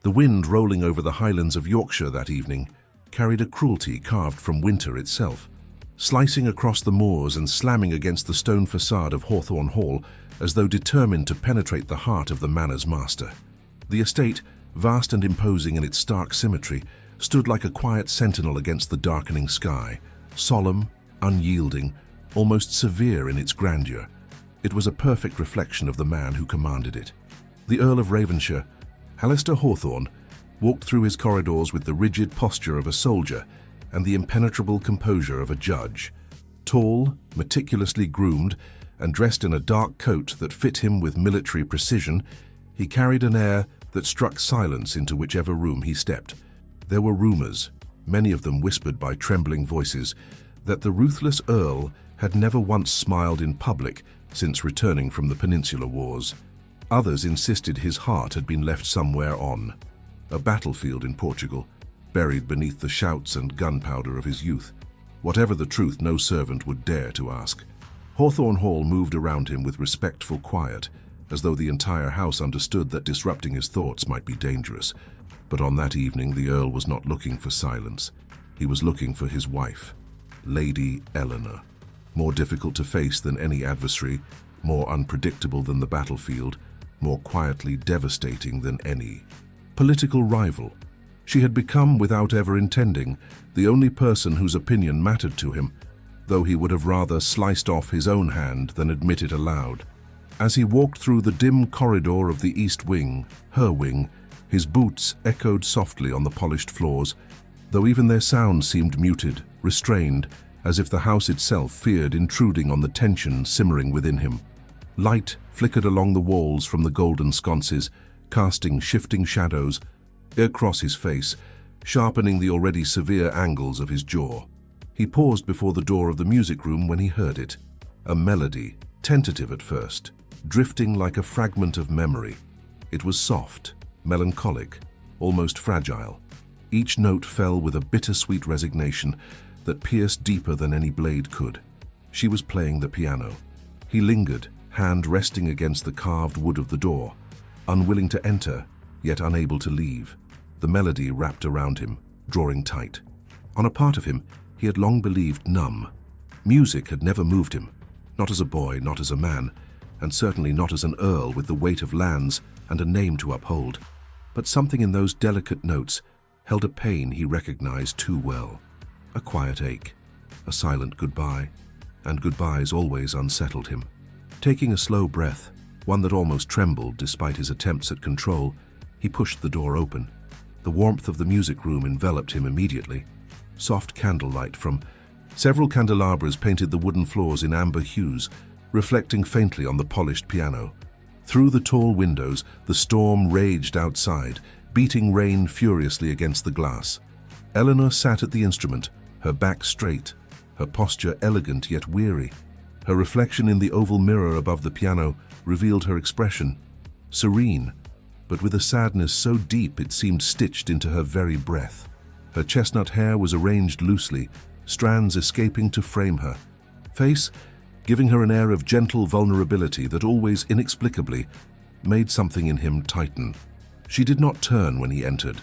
The wind rolling over the highlands of Yorkshire that evening carried a cruelty carved from winter itself, slicing across the moors and slamming against the stone facade of Hawthorne Hall as though determined to penetrate the heart of the manor's master. The estate, vast and imposing in its stark symmetry, stood like a quiet sentinel against the darkening sky, solemn, unyielding, almost severe in its grandeur. It was a perfect reflection of the man who commanded it. The Earl of Ravenshire, Alistair Hawthorne, walked through his corridors with the rigid posture of a soldier and the impenetrable composure of a judge. Tall, meticulously groomed, and dressed in a dark coat that fit him with military precision, he carried an air that struck silence into whichever room he stepped. There were rumors, many of them whispered by trembling voices, that the Ruthless Earl had never once smiled in public since returning from the Peninsular Wars. Others insisted his heart had been left somewhere on a battlefield in Portugal, buried beneath the shouts and gunpowder of his youth. Whatever the truth, no servant would dare to ask. Hawthorne Hall moved around him with respectful quiet, as though the entire house understood that disrupting his thoughts might be dangerous. But on that evening, the Earl was not looking for silence. He was looking for his wife, Lady Eleanor. More difficult to face than any adversary, more unpredictable than the battlefield, more quietly devastating than any political rival. She had become, without ever intending, the only person whose opinion mattered to him, though he would have rather sliced off his own hand than admit it aloud. As he walked through the dim corridor of the East Wing, her wing, his boots echoed softly on the polished floors, though even their sound seemed muted, restrained, as if the house itself feared intruding on the tension simmering within him. Light flickered along the walls from the golden sconces, casting shifting shadows across his face, sharpening the already severe angles of his jaw. He paused before the door of the music room when he heard it. A melody, tentative at first, drifting like a fragment of memory. It was soft, melancholic, almost fragile. Each note fell with a bittersweet resignation that pierced deeper than any blade could. She was playing the piano. He lingered, hand resting against the carved wood of the door, unwilling to enter, yet unable to leave. The melody wrapped around him, drawing tight. On a part of him, he had long believed numb. Music had never moved him, not as a boy, not as a man, and certainly not as an earl with the weight of lands and a name to uphold. But something in those delicate notes held a pain he recognized too well. A quiet ache, a silent goodbye, and goodbyes always unsettled him. Taking a slow breath, one that almost trembled despite his attempts at control, he pushed the door open. The warmth of the music room enveloped him immediately. Soft candlelight from several candelabras painted the wooden floors in amber hues, reflecting faintly on the polished piano. Through the tall windows, the storm raged outside, beating rain furiously against the glass. Eleanor sat at the instrument, her back straight, her posture elegant yet weary. Her reflection in the oval mirror above the piano revealed her expression, serene, but with a sadness so deep it seemed stitched into her very breath. Her chestnut hair was arranged loosely, strands escaping to frame her face, giving her an air of gentle vulnerability that always inexplicably made something in him tighten. She did not turn when he entered,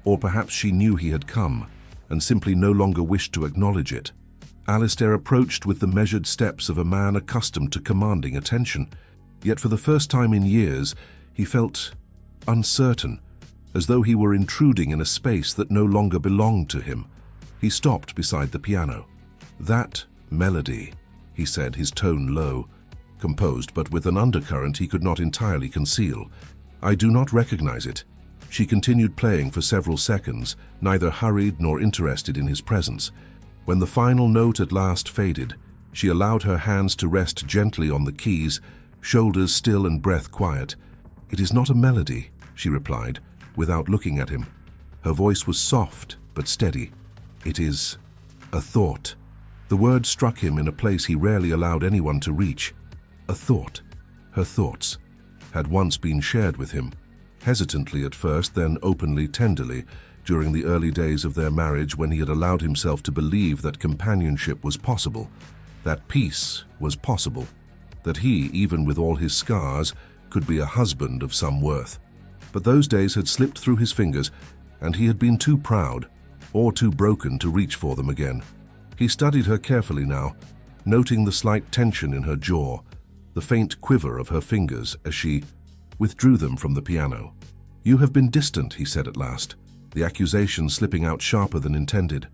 or perhaps she knew he had come and simply no longer wished to acknowledge it. Alistair approached with the measured steps of a man accustomed to commanding attention, yet for the first time in years he felt uncertain, as though he were intruding in a space that no longer belonged to him. He stopped beside the piano. "That melody," he said, his tone low, composed but with an undercurrent he could not entirely conceal. "I do not recognize it." She continued playing for several seconds, neither hurried nor interested in his presence. When the final note at last faded, she allowed her hands to rest gently on the keys, shoulders still and breath quiet. "It is not a melody," she replied, without looking at him. Her voice was soft but steady. "It is a thought." The word struck him in a place he rarely allowed anyone to reach. A thought. Her thoughts had once been shared with him, hesitantly at first, then openly, tenderly, during the early days of their marriage when he had allowed himself to believe that companionship was possible, that peace was possible, that he, even with all his scars, could be a husband of some worth. But those days had slipped through his fingers, and he had been too proud or too broken to reach for them again. He studied her carefully now, noting the slight tension in her jaw, the faint quiver of her fingers as she withdrew them from the piano. "You have been distant," he said at last, the accusation slipping out sharper than intended.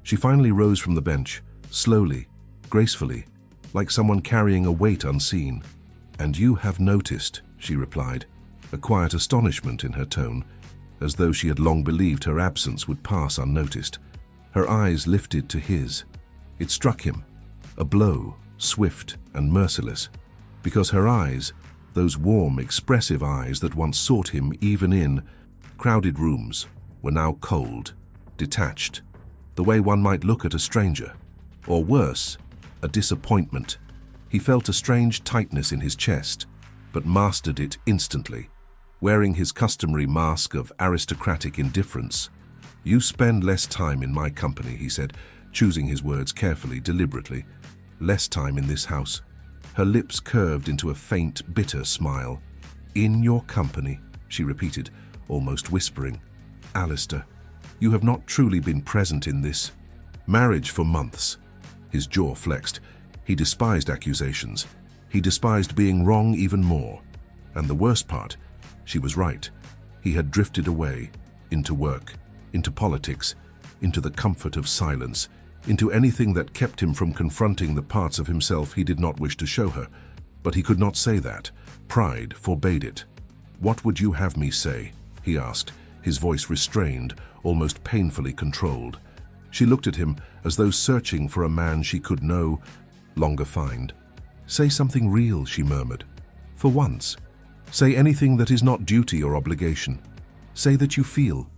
She finally rose from the bench, slowly, gracefully, like someone carrying a weight unseen. "And you have noticed," she replied, a quiet astonishment in her tone, as though she had long believed her absence would pass unnoticed. Her eyes lifted to his. It struck him, a blow, swift and merciless, because her eyes, those warm, expressive eyes that once sought him even in crowded rooms, were now cold, detached, the way one might look at a stranger, or worse, a disappointment. He felt a strange tightness in his chest, but mastered it instantly, wearing his customary mask of aristocratic indifference. "You spend less time in my company," he said, choosing his words carefully, deliberately. "Less time in this house." Her lips curved into a faint, bitter smile. "In your company," she repeated, almost whispering. "Alistair, you have not truly been present in this marriage for months." His jaw flexed. He despised accusations. He despised being wrong even more. And the worst part, she was right. He had drifted away, into work, into politics, into the comfort of silence, into anything that kept him from confronting the parts of himself he did not wish to show her. But he could not say that. Pride forbade it. "What would you have me say?" he asked, his voice restrained, almost painfully controlled. She looked at him as though searching for a man she could no longer find. "Say something real," she murmured. "For once. Say anything that is not duty or obligation. Say that you feel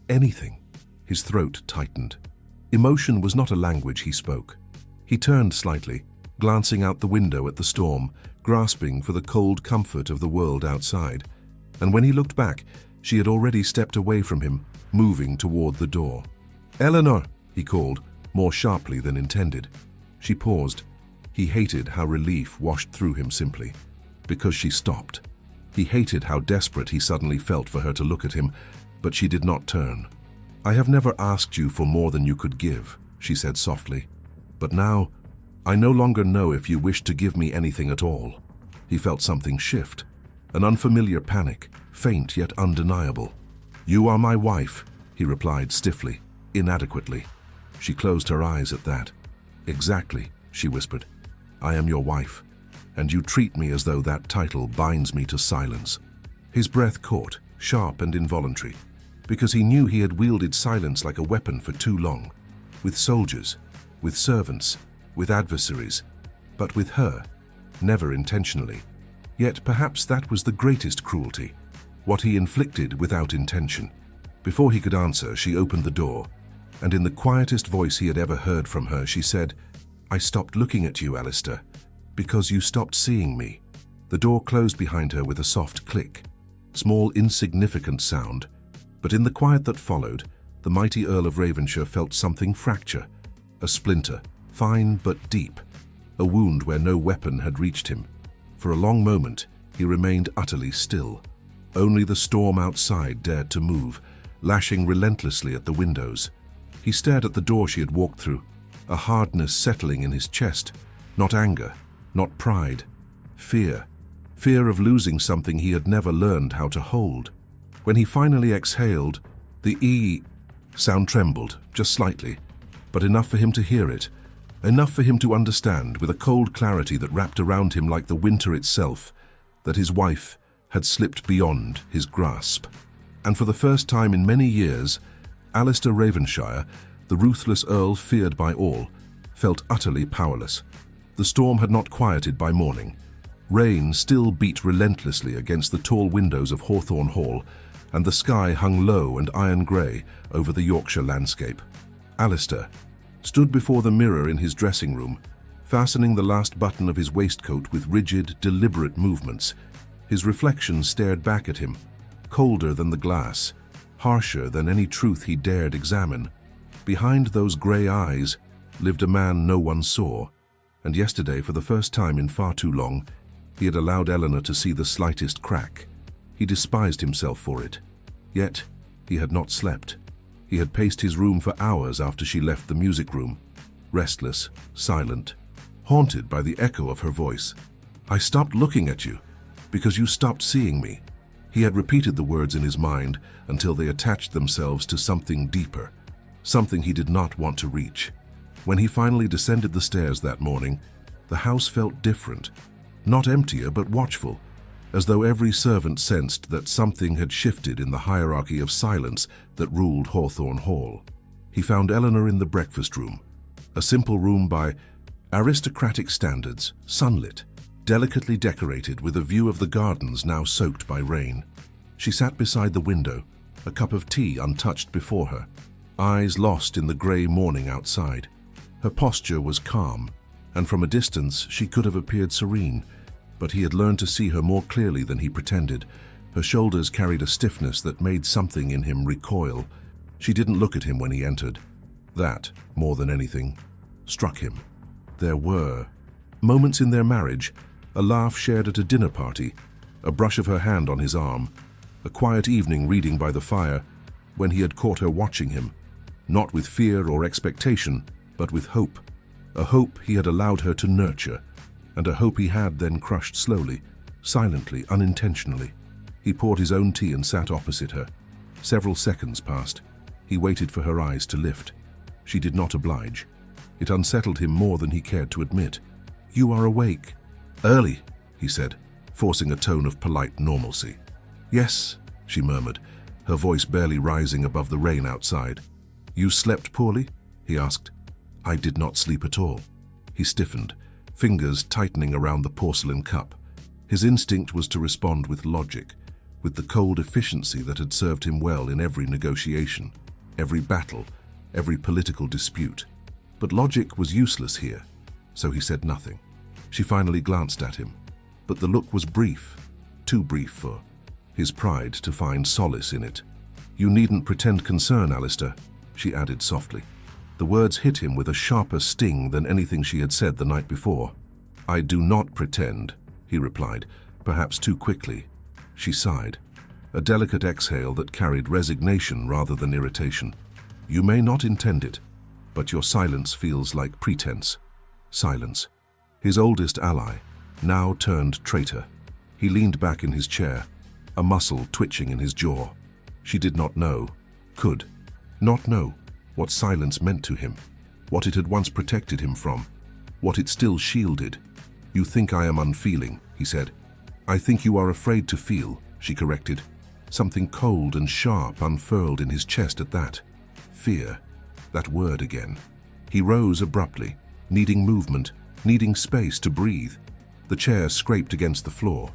anything." His throat tightened. Emotion was not a language he spoke. He turned slightly, glancing out the window at the storm, grasping for the cold comfort of the world outside. And when he looked back, she had already stepped away from him, moving toward the door. "Eleanor," he called, more sharply than intended. She paused. He hated how relief washed through him simply, because she stopped. He hated how desperate he suddenly felt for her to look at him, but she did not turn. "I have never asked you for more than you could give," she said softly. "But now, I no longer know if you wish to give me anything at all." He felt something shift, an unfamiliar panic, faint yet undeniable. "You are my wife," he replied stiffly, inadequately. She closed her eyes at that. "Exactly," she whispered. "I am your wife, and you treat me as though that title binds me to silence." His breath caught, sharp and involuntary, because he knew he had wielded silence like a weapon for too long, with soldiers, with servants, with adversaries, but with her, never intentionally. Yet perhaps that was the greatest cruelty, what he inflicted without intention. Before he could answer, she opened the door, and in the quietest voice he had ever heard from her, she said, "I stopped looking at you, Alistair, because you stopped seeing me." The door closed behind her with a soft click, small, insignificant sound, but in the quiet that followed, the mighty Earl of Ravenshire felt something fracture, a splinter, fine but deep, a wound where no weapon had reached him. For a long moment, he remained utterly still. Only the storm outside dared to move, lashing relentlessly at the windows. He stared at the door she had walked through, a hardness settling in his chest, not anger, not pride, fear. Fear of losing something he had never learned how to hold. When he finally exhaled, the E sound trembled, just slightly, but enough for him to hear it, enough for him to understand with a cold clarity that wrapped around him like the winter itself, that his wife had slipped beyond his grasp. And for the first time in many years, Alistair Ravenshire, the ruthless Earl feared by all, felt utterly powerless. The storm had not quieted by morning. Rain still beat relentlessly against the tall windows of Hawthorne Hall, and the sky hung low and iron-grey over the Yorkshire landscape. Alistair stood before the mirror in his dressing room, fastening the last button of his waistcoat with rigid, deliberate movements. His reflection stared back at him, colder than the glass, harsher than any truth he dared examine. Behind those grey eyes lived a man no one saw, and yesterday, for the first time in far too long, he had allowed Eleanor to see the slightest crack. He despised himself for it. Yet, he had not slept. He had paced his room for hours after she left the music room, restless, silent, haunted by the echo of her voice. "I stopped looking at you because you stopped seeing me." He had repeated the words in his mind until they attached themselves to something deeper, something he did not want to reach. When he finally descended the stairs that morning, the house felt different, not emptier but watchful, as though every servant sensed that something had shifted in the hierarchy of silence that ruled Hawthorne Hall. He found Eleanor in the breakfast room, a simple room by aristocratic standards, sunlit, delicately decorated with a view of the gardens now soaked by rain. She sat beside the window, a cup of tea untouched before her, eyes lost in the grey morning outside. Her posture was calm, and from a distance she could have appeared serene, but he had learned to see her more clearly than he pretended. Her shoulders carried a stiffness that made something in him recoil. She didn't look at him when he entered. That, more than anything, struck him. There were moments in their marriage, a laugh shared at a dinner party, a brush of her hand on his arm, a quiet evening reading by the fire, when he had caught her watching him, not with fear or expectation, but with hope, a hope he had allowed her to nurture, and a hope he had then crushed slowly, silently, unintentionally. He poured his own tea and sat opposite her. Several seconds passed. He waited for her eyes to lift. She did not oblige. It unsettled him more than he cared to admit. "You are awake." "Early," he said, forcing a tone of polite normalcy. "Yes," she murmured, her voice barely rising above the rain outside. "You slept poorly?" he asked. "I did not sleep at all." He stiffened, fingers tightening around the porcelain cup. His instinct was to respond with logic, with the cold efficiency that had served him well in every negotiation, every battle, every political dispute. But logic was useless here, so he said nothing. She finally glanced at him, but the look was brief, too brief for his pride to find solace in it. "You needn't pretend concern, Alistair," she added softly. The words hit him with a sharper sting than anything she had said the night before. "I do not pretend," he replied, perhaps too quickly. She sighed, a delicate exhale that carried resignation rather than irritation. "You may not intend it, but your silence feels like pretense." Silence. His oldest ally, now turned traitor. He leaned back in his chair, a muscle twitching in his jaw. She did not know, could not know, what silence meant to him, what it had once protected him from, what it still shielded. "You think I am unfeeling," he said. "I think you are afraid to feel," she corrected. Something cold and sharp unfurled in his chest at that. Fear. That word again. He rose abruptly, needing movement, needing space to breathe. The chair scraped against the floor.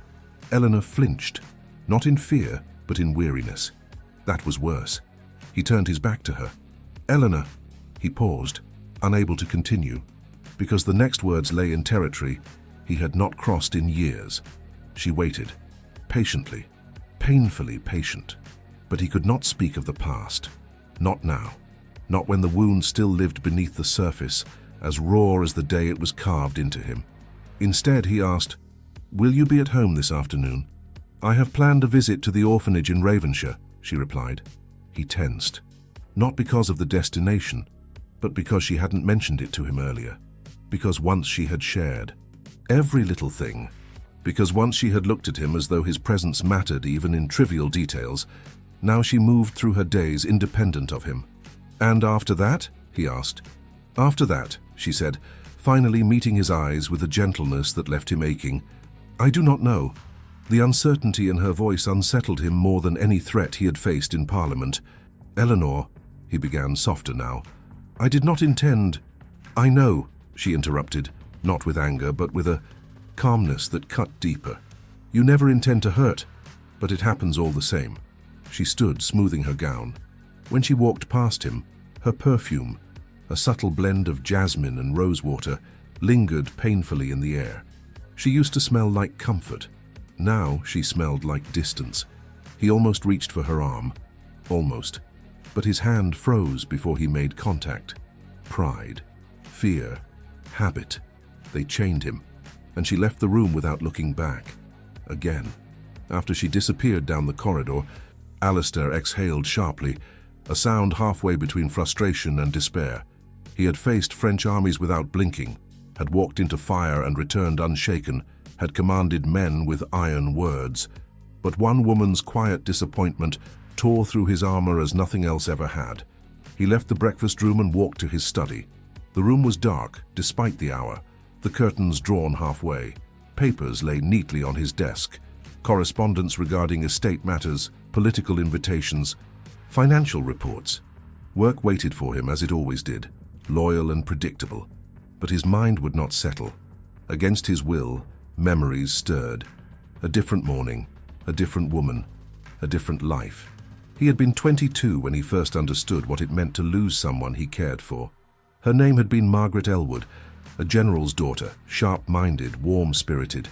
Eleanor flinched, not in fear, but in weariness. That was worse. He turned his back to her. "Eleanor," he paused, unable to continue, because the next words lay in territory he had not crossed in years. She waited, patiently, painfully patient, but he could not speak of the past. Not now. Not when the wound still lived beneath the surface, as raw as the day it was carved into him. Instead, he asked, "Will you be at home this afternoon?" "I have planned a visit to the orphanage in Ravenshire," she replied. He tensed, not because of the destination, but because she hadn't mentioned it to him earlier, because once she had shared every little thing, because once she had looked at him as though his presence mattered even in trivial details. Now she moved through her days independent of him. "And after that?" he asked. "After that," she said, finally meeting his eyes with a gentleness that left him aching. "I do not know." The uncertainty in her voice unsettled him more than any threat he had faced in Parliament. "Eleanor," he began, softer now, "I did not intend—" "I know," she interrupted, not with anger, but with a calmness that cut deeper. "You never intend to hurt, but it happens all the same." She stood, smoothing her gown. When she walked past him, her perfume, a subtle blend of jasmine and rosewater, lingered painfully in the air. She used to smell like comfort. Now she smelled like distance. He almost reached for her arm. Almost. But his hand froze before he made contact. Pride, fear, habit. They chained him, and she left the room without looking back. Again. After she disappeared down the corridor, Alistair exhaled sharply, a sound halfway between frustration and despair. He had faced French armies without blinking, had walked into fire and returned unshaken, had commanded men with iron words. But one woman's quiet disappointment tore through his armor as nothing else ever had. He left the breakfast room and walked to his study. The room was dark, despite the hour, the curtains drawn halfway. Papers lay neatly on his desk. Correspondence regarding estate matters, political invitations, financial reports. Work waited for him as it always did, loyal and predictable. But his mind would not settle. Against his will, memories stirred. A different morning, a different woman, a different life. He had been 22 when he first understood what it meant to lose someone he cared for. Her name had been Margaret Elwood, a general's daughter, sharp-minded, warm-spirited.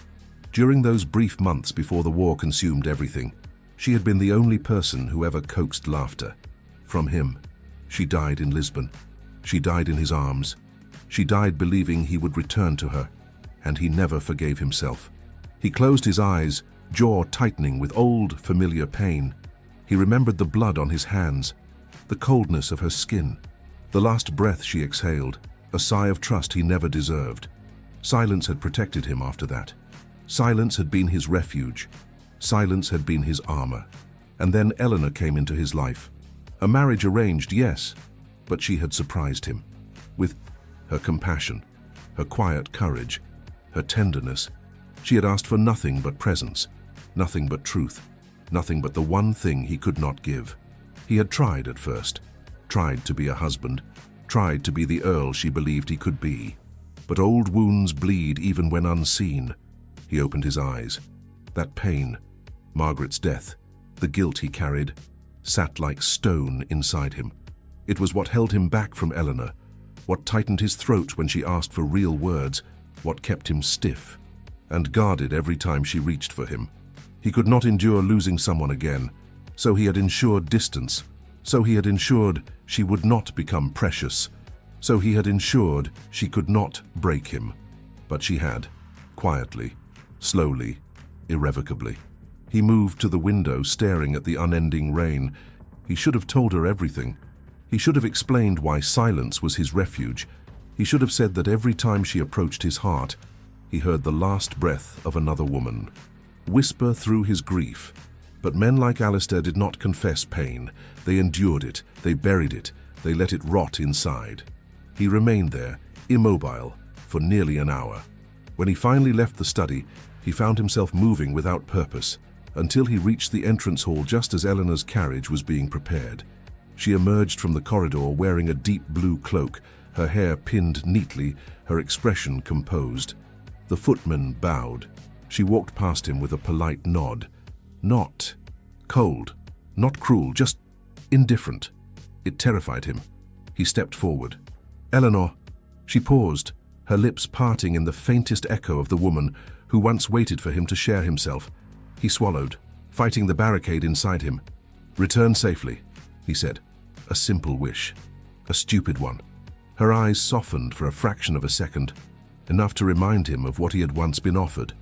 During those brief months before the war consumed everything, she had been the only person who ever coaxed laughter. From him. She died in Lisbon. She died in his arms. She died believing he would return to her, and he never forgave himself. He closed his eyes, jaw tightening with old, familiar pain. He remembered the blood on his hands, the coldness of her skin, the last breath she exhaled, a sigh of trust he never deserved. Silence had protected him after that. Silence had been his refuge. Silence had been his armor. And then Eleanor came into his life. A marriage arranged, yes, but she had surprised him. With her compassion, her quiet courage, her tenderness, she had asked for nothing but presence, nothing but truth, nothing but the one thing he could not give. He had tried at first, tried to be a husband, tried to be the Earl she believed he could be. But old wounds bleed even when unseen. He opened his eyes. That pain, Margaret's death, the guilt he carried, sat like stone inside him. It was what held him back from Eleanor, what tightened his throat when she asked for real words, what kept him stiff and guarded every time she reached for him. He could not endure losing someone again, so he had ensured distance, so he had ensured she would not become precious, so he had ensured she could not break him. But she had, quietly, slowly, irrevocably. He moved to the window, staring at the unending rain. He should have told her everything. He should have explained why silence was his refuge. He should have said that every time she approached his heart, he heard the last breath of another woman whisper through his grief. But men like Alistair did not confess pain. They endured it, they buried it, they let it rot inside. He remained there, immobile, for nearly an hour. When he finally left the study, he found himself moving without purpose, until he reached the entrance hall just as Eleanor's carriage was being prepared. She emerged from the corridor wearing a deep blue cloak, her hair pinned neatly, her expression composed. The footman bowed. She walked past him with a polite nod. Not cold, not cruel, just indifferent. It terrified him. He stepped forward. "Eleanor." She paused, her lips parting in the faintest echo of the woman who once waited for him to share himself. He swallowed, fighting the barricade inside him. "Return safely," he said. A simple wish. A stupid one. Her eyes softened for a fraction of a second, enough to remind him of what he had once been offered.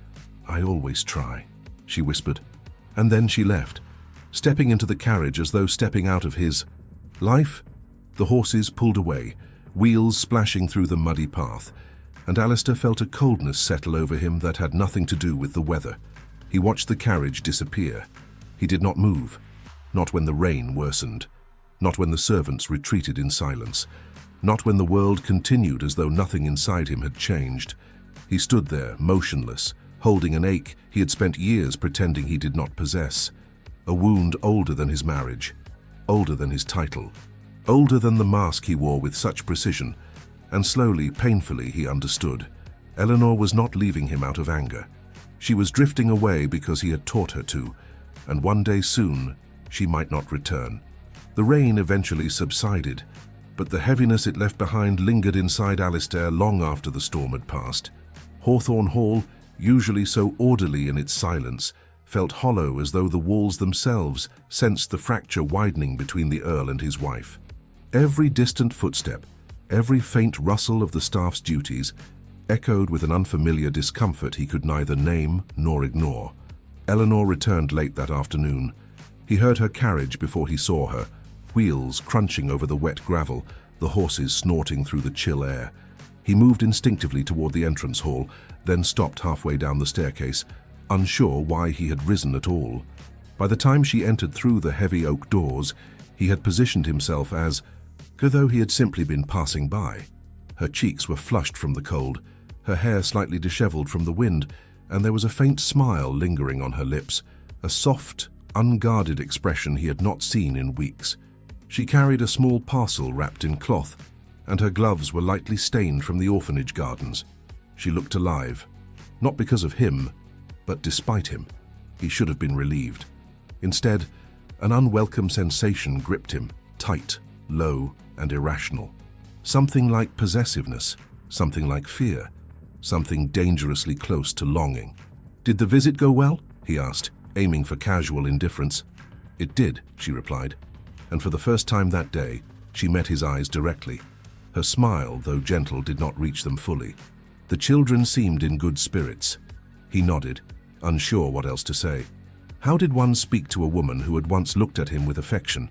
"I always try," she whispered. And then she left, stepping into the carriage as though stepping out of his life. The horses pulled away, wheels splashing through the muddy path, and Alistair felt a coldness settle over him that had nothing to do with the weather. He watched the carriage disappear. He did not move, not when the rain worsened, not when the servants retreated in silence, not when the world continued as though nothing inside him had changed. He stood there, motionless, holding an ache he had spent years pretending he did not possess. A wound older than his marriage, older than his title, older than the mask he wore with such precision. And slowly, painfully, he understood. Eleanor was not leaving him out of anger. She was drifting away because he had taught her to, and one day soon, she might not return. The rain eventually subsided, but the heaviness it left behind lingered inside Alistair long after the storm had passed. Hawthorne Hall, usually so orderly in its silence, felt hollow as though the walls themselves sensed the fracture widening between the Earl and his wife. Every distant footstep, every faint rustle of the staff's duties, echoed with an unfamiliar discomfort he could neither name nor ignore. Eleanor returned late that afternoon. He heard her carriage before he saw her, wheels crunching over the wet gravel, the horses snorting through the chill air. He moved instinctively toward the entrance hall, then stopped halfway down the staircase, unsure why he had risen at all. By the time she entered through the heavy oak doors, he had positioned himself as though he had simply been passing by. Her cheeks were flushed from the cold, her hair slightly disheveled from the wind, and there was a faint smile lingering on her lips, a soft, unguarded expression he had not seen in weeks. She carried a small parcel wrapped in cloth, and her gloves were lightly stained from the orphanage gardens. She looked alive, not because of him, but despite him. He should have been relieved. Instead, an unwelcome sensation gripped him, tight, low, and irrational. Something like possessiveness, something like fear, something dangerously close to longing. "Did the visit go well?" he asked, aiming for casual indifference. "It did," she replied, and for the first time that day, she met his eyes directly. Her smile, though gentle, did not reach them fully. The children seemed in good spirits. He nodded, unsure what else to say. How did one speak to a woman who had once looked at him with affection,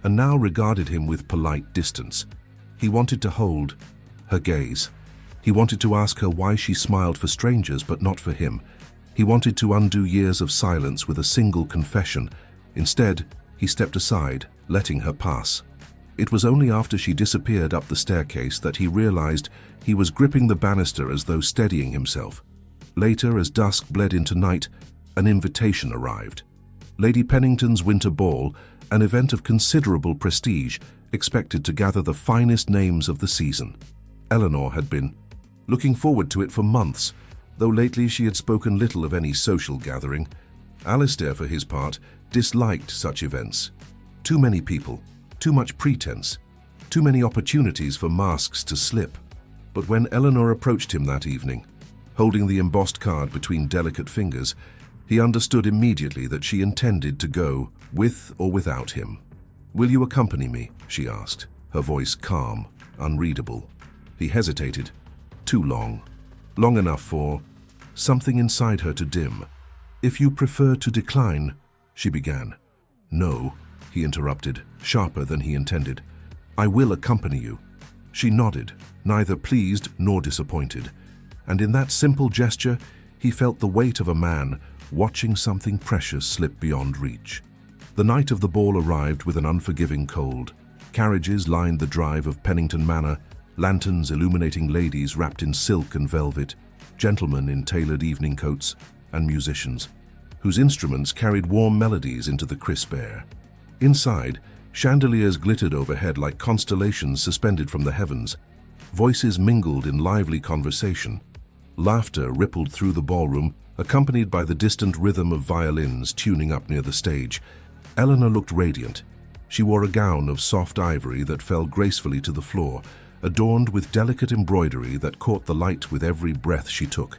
and now regarded him with polite distance? He wanted to hold her gaze. He wanted to ask her why she smiled for strangers but not for him. He wanted to undo years of silence with a single confession. Instead, he stepped aside, letting her pass. It was only after she disappeared up the staircase that he realized he was gripping the banister as though steadying himself. Later, as dusk bled into night, an invitation arrived. Lady Pennington's Winter Ball, an event of considerable prestige, expected to gather the finest names of the season. Eleanor had been looking forward to it for months, though lately she had spoken little of any social gathering. Alistair, for his part, disliked such events. Too many people, too much pretense, too many opportunities for masks to slip. But when Eleanor approached him that evening, holding the embossed card between delicate fingers, he understood immediately that she intended to go with or without him. "Will you accompany me?" she asked, her voice calm, unreadable. He hesitated. Too long. Long enough for something inside her to dim. "If you prefer to decline," she began. "No," he interrupted, sharper than he intended. "I will accompany you." She nodded, neither pleased nor disappointed, and in that simple gesture he felt the weight of a man watching something precious slip beyond reach. The night of the ball arrived with an unforgiving cold. Carriages lined the drive of Pennington Manor, lanterns illuminating ladies wrapped in silk and velvet, gentlemen in tailored evening coats, and musicians, whose instruments carried warm melodies into the crisp air. Inside, chandeliers glittered overhead like constellations suspended from the heavens. Voices mingled in lively conversation. Laughter rippled through the ballroom, accompanied by the distant rhythm of violins tuning up near the stage. Eleanor looked radiant. She wore a gown of soft ivory that fell gracefully to the floor, adorned with delicate embroidery that caught the light with every breath she took.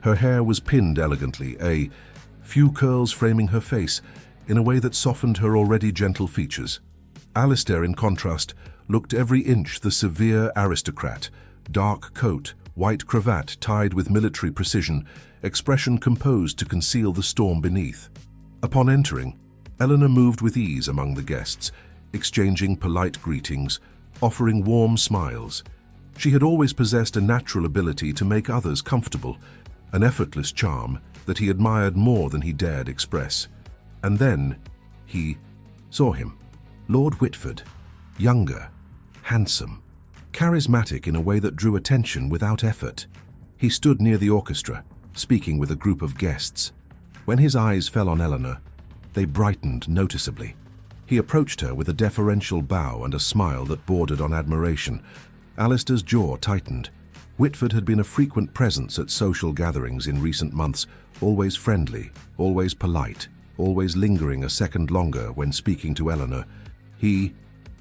Her hair was pinned elegantly, a few curls framing her face in a way that softened her already gentle features. Alistair, in contrast, looked every inch the severe aristocrat, dark coat, white cravat tied with military precision, expression composed to conceal the storm beneath. Upon entering, Eleanor moved with ease among the guests, exchanging polite greetings, offering warm smiles. She had always possessed a natural ability to make others comfortable, an effortless charm that he admired more than he dared express. And then he saw him. Lord Whitford, younger, handsome, charismatic in a way that drew attention without effort. He stood near the orchestra, speaking with a group of guests. When his eyes fell on Eleanor, they brightened noticeably. He approached her with a deferential bow and a smile that bordered on admiration. Alistair's jaw tightened. Whitford had been a frequent presence at social gatherings in recent months, always friendly, always polite, always lingering a second longer when speaking to Eleanor. He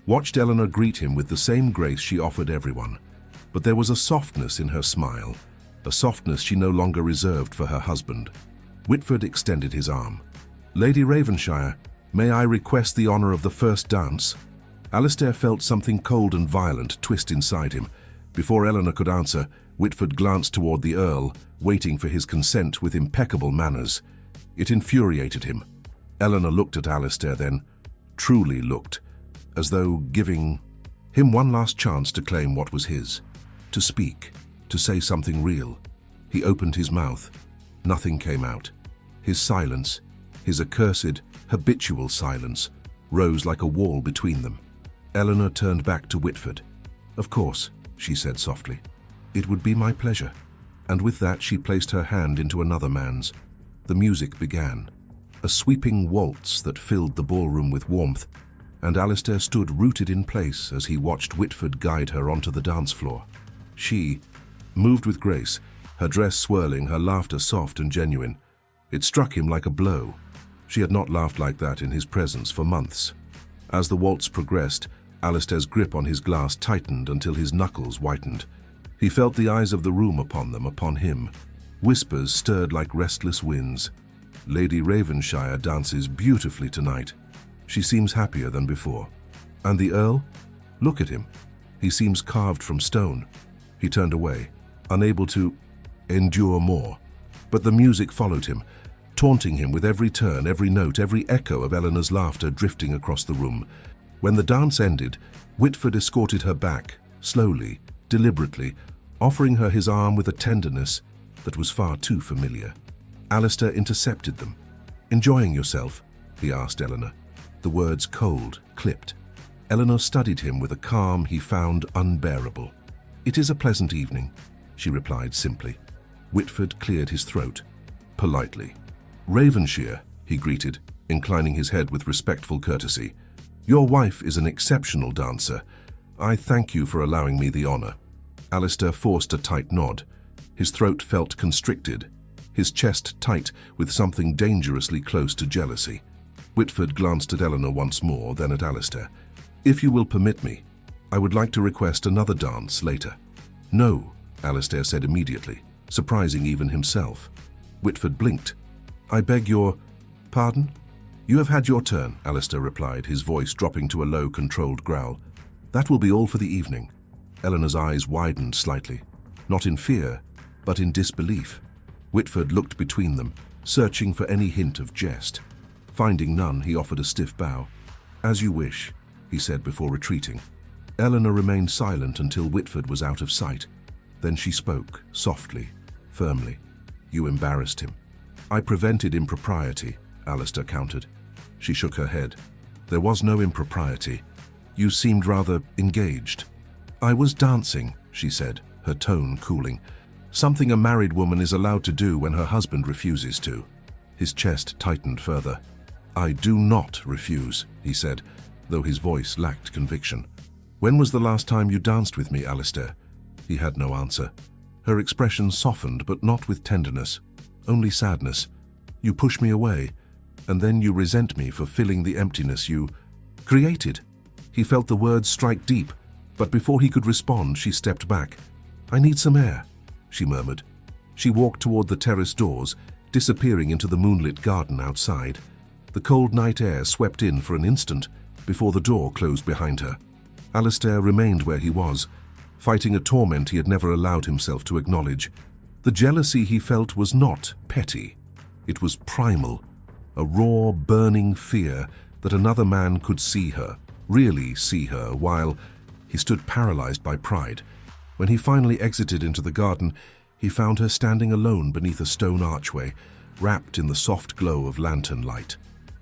watched Eleanor greet him with the same grace she offered everyone. But there was a softness in her smile, a softness she no longer reserved for her husband. Whitford extended his arm. "Lady Ravenshire, may I request the honor of the first dance?" Alistair felt something cold and violent twist inside him. Before Eleanor could answer, Whitford glanced toward the Earl, waiting for his consent with impeccable manners. It infuriated him. Eleanor looked at Alistair then, truly looked, as though giving him one last chance to claim what was his, to speak, to say something real. He opened his mouth. Nothing came out. His silence, his accursed, habitual silence, rose like a wall between them. Eleanor turned back to Whitford. "Of course," she said softly. "It would be my pleasure." And with that she placed her hand into another man's. The music began, a sweeping waltz that filled the ballroom with warmth, and Alistair stood rooted in place as he watched Whitford guide her onto the dance floor. She moved with grace, her dress swirling, her laughter soft and genuine. It struck him like a blow. She had not laughed like that in his presence for months. As the waltz progressed, Alistair's grip on his glass tightened until his knuckles whitened. He felt the eyes of the room upon them, upon him. Whispers stirred like restless winds. "Lady Ravenshire dances beautifully tonight. She seems happier than before. And the Earl? Look at him. He seems carved from stone." He turned away, unable to endure more. But the music followed him, taunting him with every turn, every note, every echo of Eleanor's laughter drifting across the room. When the dance ended, Whitford escorted her back, slowly, deliberately, offering her his arm with a tenderness that was far too familiar. Alistair intercepted them. "Enjoying yourself?" he asked Eleanor. The words cold, clipped. Eleanor studied him with a calm he found unbearable. "It is a pleasant evening," she replied simply. Whitford cleared his throat, politely. "Ravenshire," he greeted, inclining his head with respectful courtesy. "Your wife is an exceptional dancer. I thank you for allowing me the honor." Alistair forced a tight nod. His throat felt constricted, his chest tight with something dangerously close to jealousy. Whitford glanced at Eleanor once more, then at Alistair. "If you will permit me, I would like to request another dance later." "No," Alistair said immediately, surprising even himself. Whitford blinked. "I beg your pardon?" "You have had your turn," Alistair replied, his voice dropping to a low, controlled growl. "That will be all for the evening." Eleanor's eyes widened slightly, not in fear, but in disbelief. Whitford looked between them, searching for any hint of jest. Finding none, he offered a stiff bow. "As you wish," he said before retreating. Eleanor remained silent until Whitford was out of sight. Then she spoke, softly, firmly. "You embarrassed him." "I prevented impropriety," Alistair countered. She shook her head. "There was no impropriety. You seemed rather engaged." "I was dancing," she said, her tone cooling. "Something a married woman is allowed to do when her husband refuses to." His chest tightened further. "I do not refuse," he said, though his voice lacked conviction. "When was the last time you danced with me, Alistair?" He had no answer. Her expression softened, but not with tenderness, only sadness. "You push me away, and then you resent me for filling the emptiness you created." He felt the words strike deep, but before he could respond, she stepped back. "I need some air," she murmured. She walked toward the terrace doors, disappearing into the moonlit garden outside. The cold night air swept in for an instant before the door closed behind her. Alistair remained where he was, fighting a torment he had never allowed himself to acknowledge. The jealousy he felt was not petty. It was primal, a raw, burning fear that another man could see her, really see her, while he stood paralyzed by pride. When he finally exited into the garden, he found her standing alone beneath a stone archway, wrapped in the soft glow of lantern light.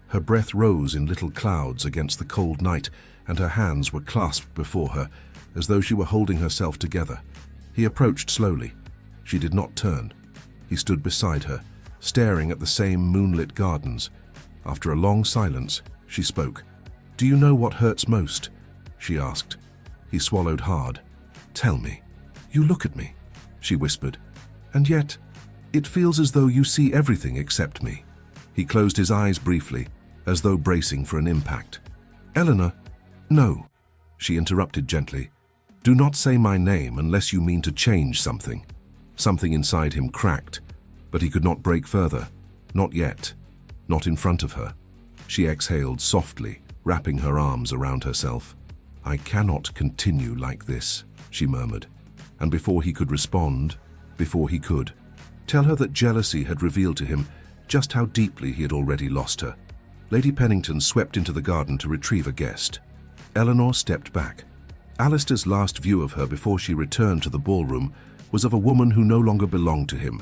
Her breath rose in little clouds against the cold night, and her hands were clasped before her, as though she were holding herself together. He approached slowly. She did not turn. He stood beside her, staring at the same moonlit gardens. After a long silence, she spoke. "Do you know what hurts most?" she asked. He swallowed hard. "Tell me." "You look at me," she whispered. "And yet, it feels as though you see everything except me." He closed his eyes briefly, as though bracing for an impact. "Eleanor, no," she interrupted gently. "Do not say my name unless you mean to change something." Something inside him cracked, but he could not break further. Not yet. Not in front of her. She exhaled softly, wrapping her arms around herself. "I cannot continue like this," she murmured. And before he could respond, before he could, tell her that jealousy had revealed to him just how deeply he had already lost her. Lady Pennington swept into the garden to retrieve a guest. Eleanor stepped back. Alistair's last view of her before she returned to the ballroom was of a woman who no longer belonged to him,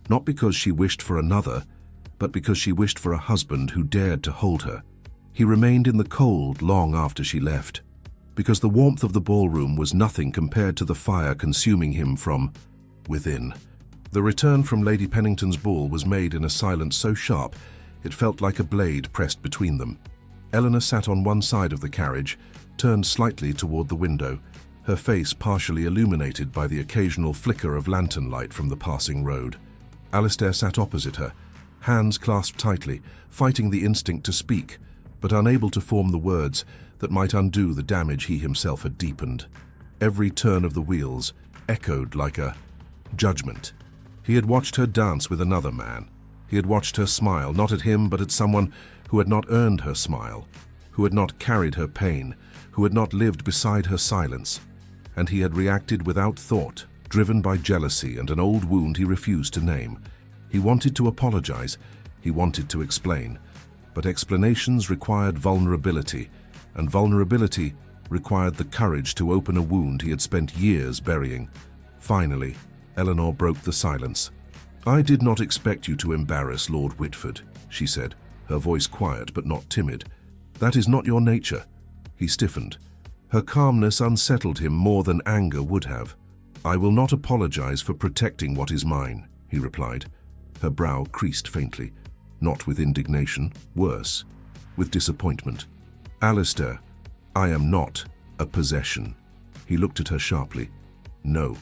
not because she wished for another, but because she wished for a husband who dared to hold her. He remained in the cold long after she left, because the warmth of the ballroom was nothing compared to the fire consuming him from within. The return from Lady Pennington's ball was made in a silence so sharp it felt like a blade pressed between them. Eleanor sat on one side of the carriage, turned slightly toward the window, her face partially illuminated by the occasional flicker of lantern light from the passing road. Alistair sat opposite her, hands clasped tightly, fighting the instinct to speak, but unable to form the words that might undo the damage he himself had deepened. Every turn of the wheels echoed like a judgment. He had watched her dance with another man. He had watched her smile, not at him, but at someone who had not earned her smile, who had not carried her pain, who had not lived beside her silence. And he had reacted without thought, driven by jealousy and an old wound he refused to name. He wanted to apologize, he wanted to explain, but explanations required vulnerability, and vulnerability required the courage to open a wound he had spent years burying. Finally, Eleanor broke the silence. "I did not expect you to embarrass Lord Whitford," she said, her voice quiet but not timid. "That is not your nature." He stiffened. Her calmness unsettled him more than anger would have. "I will not apologize for protecting what is mine," he replied. Her brow creased faintly, not with indignation, worse, with disappointment. "Alistair, I am not a possession." He looked at her sharply. "No,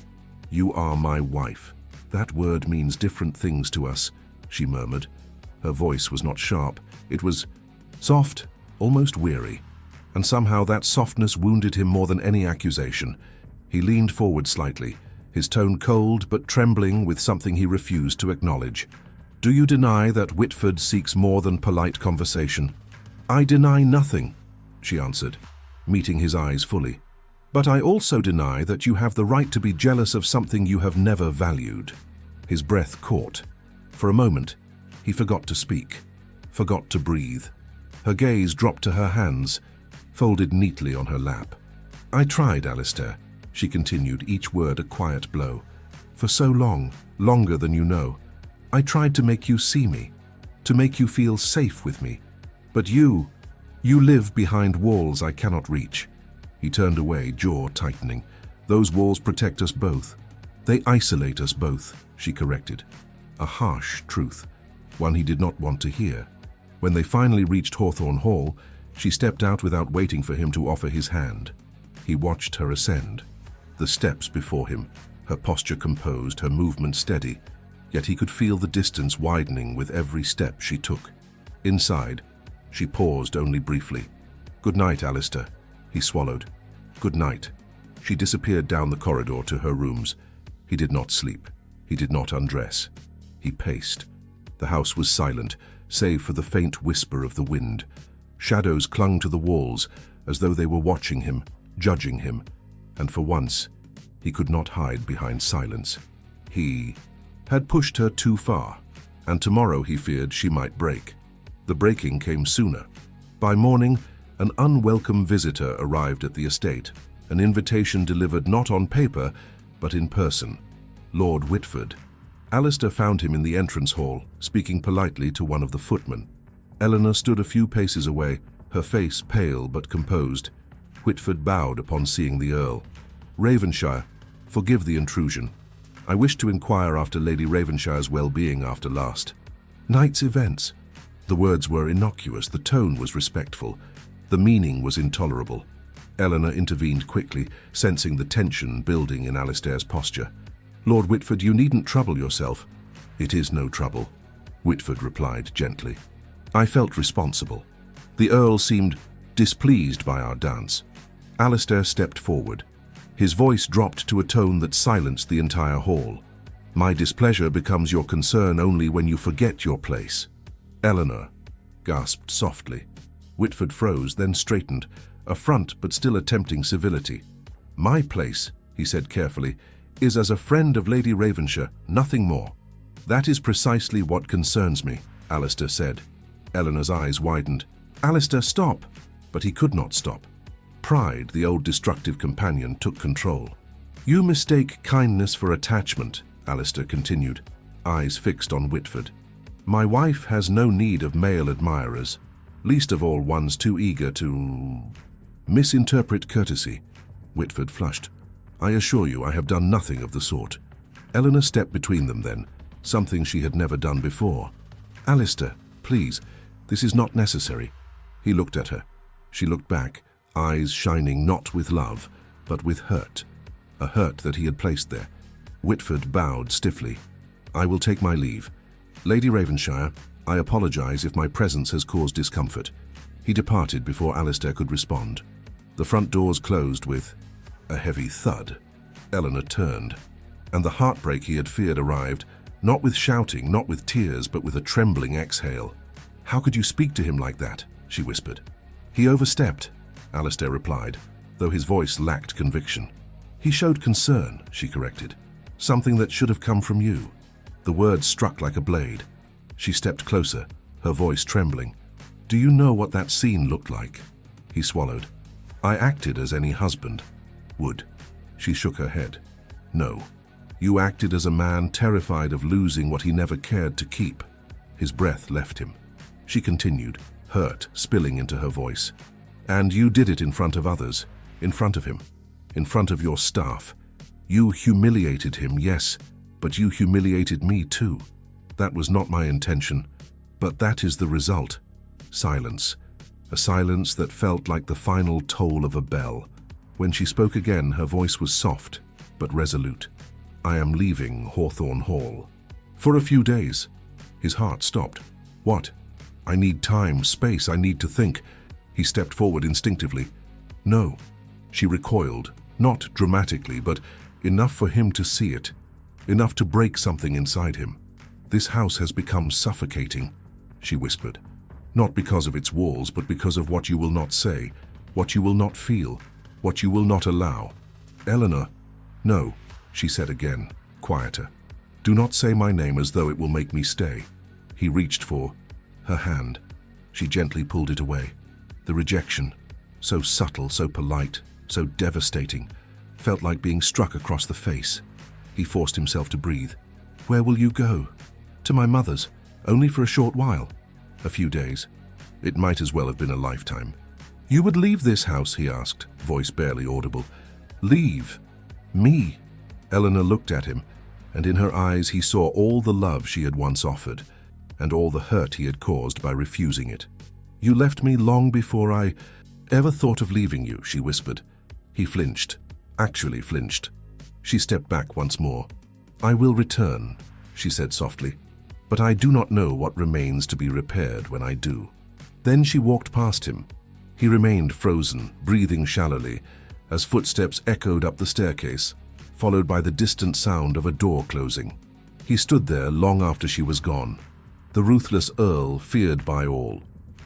you are my wife. That word means different things to us," she murmured. Her voice was not sharp. It was soft, almost weary. And somehow that softness wounded him more than any accusation. He leaned forward slightly, his tone cold but trembling with something he refused to acknowledge. "Do you deny that Whitford seeks more than polite conversation?" "I deny nothing," she answered, meeting his eyes fully. "But I also deny that you have the right to be jealous of something you have never valued." His breath caught. For a moment, he forgot to speak, forgot to breathe. Her gaze dropped to her hands, folded neatly on her lap. "I tried, Alistair," she continued, each word a quiet blow. "For so long, longer than you know. I tried to make you see me, to make you feel safe with me. But you live behind walls I cannot reach." He turned away, jaw tightening. "Those walls protect us both. They isolate us both," she corrected. A harsh truth, one he did not want to hear. When they finally reached Hawthorne Hall, she stepped out without waiting for him to offer his hand. He watched her ascend, the steps before him, her posture composed, her movement steady, yet he could feel the distance widening with every step she took. Inside, she paused only briefly. "Good night, Alistair." He swallowed. "Good night." She disappeared down the corridor to her rooms. He did not sleep. He did not undress. He paced. The house was silent, save for the faint whisper of the wind. Shadows clung to the walls as though they were watching him, judging him, and for once, he could not hide behind silence. He had pushed her too far, and tomorrow he feared she might break. The breaking came sooner. By morning, an unwelcome visitor arrived at the estate, an invitation delivered not on paper, but in person. Lord Whitford. Alistair found him in the entrance hall, speaking politely to one of the footmen. Eleanor stood a few paces away, her face pale but composed. Whitford bowed upon seeing the Earl. "Ravenshire, forgive the intrusion. I wish to inquire after Lady Ravenshire's well-being after last night's events." The words were innocuous, the tone was respectful, the meaning was intolerable. Eleanor intervened quickly, sensing the tension building in Alistair's posture. "Lord Whitford, you needn't trouble yourself." "It is no trouble," Whitford replied gently. "I felt responsible." The Earl seemed displeased by our dance. Alistair stepped forward. His voice dropped to a tone that silenced the entire hall. "My displeasure becomes your concern only when you forget your place." "Eleanor," gasped softly. Whitford froze, then straightened, a front but still attempting civility. "My place," he said carefully, "is as a friend of Lady Ravensshire, nothing more. That is precisely what concerns me. Alistair said. Eleanor's eyes widened. "Alistair, stop!" But he could not stop. Pride, the old destructive companion, took control. "You mistake kindness for attachment," Alistair continued, eyes fixed on Whitford. "My wife has no need of male admirers, least of all ones too eager to misinterpret courtesy." Whitford flushed. "I assure you I have done nothing of the sort." Eleanor stepped between them then, something she had never done before. "Alistair, please, this is not necessary." He looked at her. She looked back, eyes shining not with love, but with hurt. A hurt that he had placed there. Whitford bowed stiffly. "I will take my leave. Lady Ravenshire, I apologize if my presence has caused discomfort." He departed before Alistair could respond. The front doors closed with a heavy thud. Eleanor turned, and the heartbreak he had feared arrived, not with shouting, not with tears, but with a trembling exhale. "How could you speak to him like that?" she whispered. "He overstepped," Alistair replied, though his voice lacked conviction. "He showed concern," she corrected. "Something that should have come from you." The words struck like a blade. She stepped closer, her voice trembling. "Do you know what that scene looked like?" He swallowed. "I acted as any husband would." She shook her head. "No. You acted as a man terrified of losing what he never cared to keep." His breath left him. She continued, hurt spilling into her voice. "And you did it in front of others, in front of him, in front of your staff. You humiliated him, yes, but you humiliated me too. That was not my intention, but that is the result." Silence. A silence that felt like the final toll of a bell. When she spoke again, her voice was soft, but resolute. "I am leaving Hawthorne Hall. For a few days." His heart stopped. "What?" "I need time, space, I need to think." He stepped forward instinctively. "No." She recoiled, not dramatically, but enough for him to see it, enough to break something inside him. "This house has become suffocating," she whispered. "Not because of its walls, but because of what you will not say, what you will not feel, what you will not allow." "Eleanor." "No," she said again, quieter. "Do not say my name as though it will make me stay." He reached for her hand. She gently pulled it away. The rejection, so subtle, so polite, so devastating, felt like being struck across the face. He forced himself to breathe. "Where will you go?" "To my mother's, only for a short while." "A few days." It might as well have been a lifetime. "You would leave this house?" he asked, voice barely audible. "Leave? Me?" Eleanor looked at him, and in her eyes he saw all the love she had once offered, and all the hurt he had caused by refusing it. "You left me long before I ever thought of leaving you," she whispered. He flinched, actually flinched. She stepped back once more. "I will return," she said softly, "but I do not know what remains to be repaired when I do." Then she walked past him. He remained frozen, breathing shallowly, as footsteps echoed up the staircase, followed by the distant sound of a door closing. He stood there long after she was gone. The ruthless Earl, feared by all,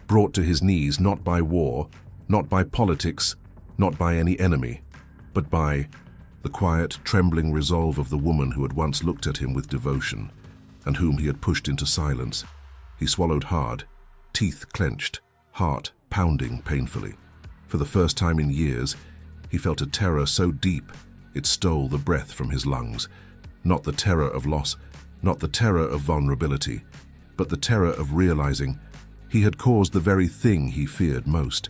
brought to his knees not by war, not by politics, not by any enemy, but by the quiet, trembling resolve of the woman who had once looked at him with devotion, and whom he had pushed into silence. He swallowed hard, teeth clenched, heart pounding painfully. For the first time in years, he felt a terror so deep it stole the breath from his lungs. Not the terror of loss, not the terror of vulnerability, but the terror of realizing he had caused the very thing he feared most.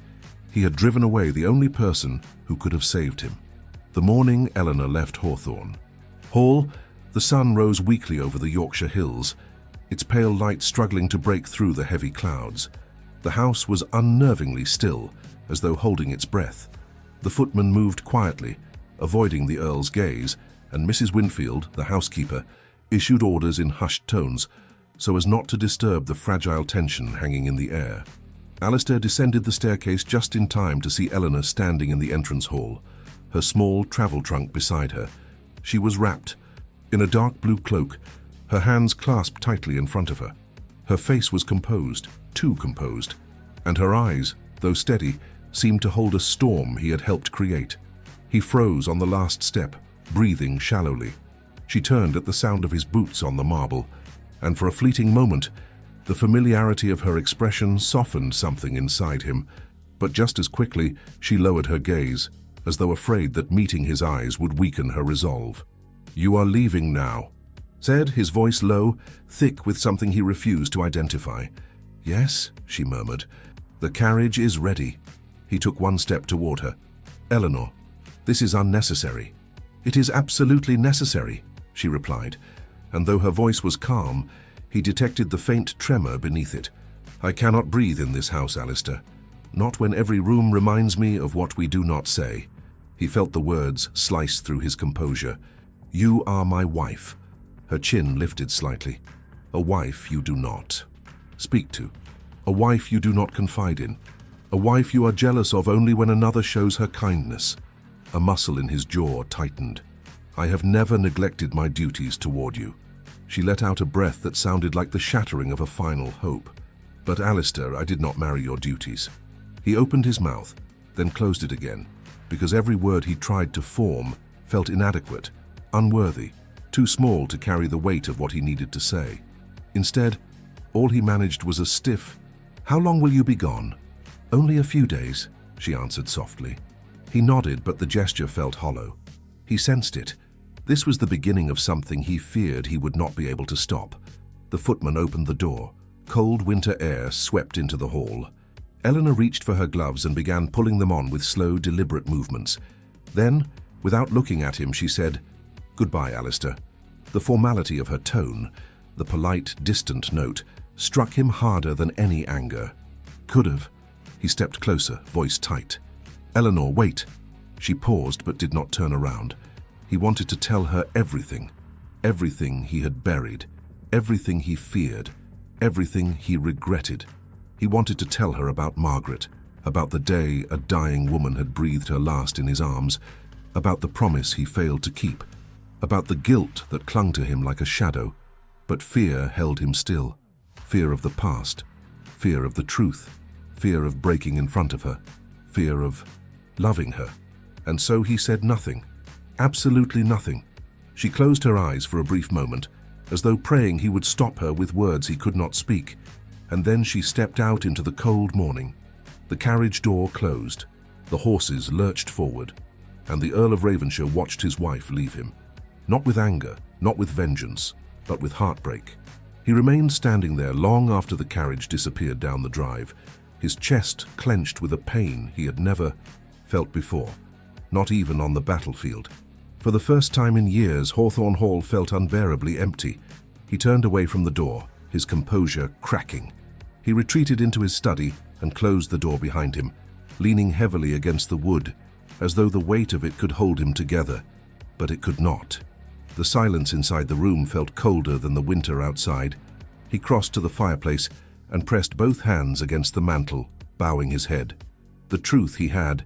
He had driven away the only person who could have saved him. The morning Eleanor left Hawthorne Hall, the sun rose weakly over the Yorkshire hills, its pale light struggling to break through the heavy clouds. The house was unnervingly still, as though holding its breath. The footman moved quietly, avoiding the Earl's gaze, and Mrs. Winfield, the housekeeper, issued orders in hushed tones, so as not to disturb the fragile tension hanging in the air. Alistair descended the staircase just in time to see Eleanor standing in the entrance hall, her small travel trunk beside her. She was wrapped in a dark blue cloak, her hands clasped tightly in front of her. Her face was composed, too composed, and her eyes, though steady, seemed to hold a storm he had helped create. He froze on the last step, breathing shallowly. She turned at the sound of his boots on the marble, and for a fleeting moment, The familiarity of her expression softened something inside him, but just as quickly she lowered her gaze, as though afraid that meeting his eyes would weaken her resolve. "You are leaving now," said, his voice low, thick with something he refused to identify. "Yes," she murmured. "The carriage is ready." He took one step toward her. "Eleanor, this is unnecessary." "It is absolutely necessary," she replied, and though her voice was calm, he detected the faint tremor beneath it. "I cannot breathe in this house, Alistair. Not when every room reminds me of what we do not say." He felt the words slice through his composure. "You are my wife." Her chin lifted slightly. "A wife you do not speak to. A wife you do not confide in. A wife you are jealous of only when another shows her kindness." A muscle in his jaw tightened. "I have never neglected my duties toward you." She let out a breath that sounded like the shattering of a final hope. "But Alistair, I did not marry your duties." He opened his mouth, then closed it again, because every word he tried to form felt inadequate, unworthy, too small to carry the weight of what he needed to say. Instead, all he managed was a stiff, "How long will you be gone?" "Only a few days," she answered softly. He nodded, but the gesture felt hollow. He sensed it. This was the beginning of something he feared he would not be able to stop. The footman opened the door. Cold winter air swept into the hall. Eleanor reached for her gloves and began pulling them on with slow, deliberate movements. Then, without looking at him, she said, "Goodbye, Alistair." The formality of her tone, the polite, distant note, struck him harder than any anger. "Could have." He stepped closer, voice tight. "Eleanor, wait." She paused but did not turn around. He wanted to tell her everything. Everything he had buried. Everything he feared. Everything he regretted. He wanted to tell her about Margaret, about the day a dying woman had breathed her last in his arms, about the promise he failed to keep, about the guilt that clung to him like a shadow. But fear held him still. Fear of the past. Fear of the truth. Fear of breaking in front of her. Fear of loving her. And so he said nothing. Absolutely nothing. She closed her eyes for a brief moment, as though praying he would stop her with words he could not speak. And then she stepped out into the cold morning. The carriage door closed. The horses lurched forward, and the Earl of Ravenshire watched his wife leave him. Not with anger, not with vengeance, but with heartbreak. He remained standing there long after the carriage disappeared down the drive, his chest clenched with a pain he had never felt before, not even on the battlefield. For the first time in years, Hawthorne Hall felt unbearably empty. He turned away from the door, his composure cracking. He retreated into his study and closed the door behind him, leaning heavily against the wood, as though the weight of it could hold him together. But it could not. The silence inside the room felt colder than the winter outside. He crossed to the fireplace and pressed both hands against the mantel, bowing his head. The truth he had,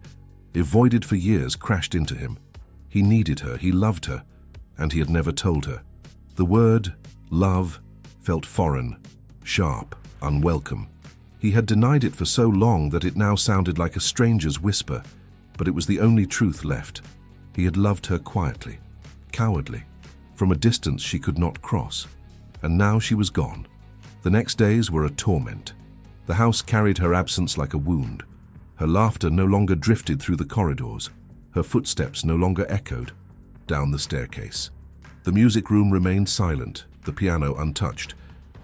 avoided for years, crashed into him. He needed her, he loved her, and he had never told her. The word, love, felt foreign, sharp, unwelcome. He had denied it for so long that it now sounded like a stranger's whisper, but it was the only truth left. He had loved her quietly, cowardly, from a distance she could not cross, and now she was gone. The next days were a torment. The house carried her absence like a wound. Her laughter no longer drifted through the corridors. Her footsteps no longer echoed down the staircase. The music room remained silent, the piano untouched.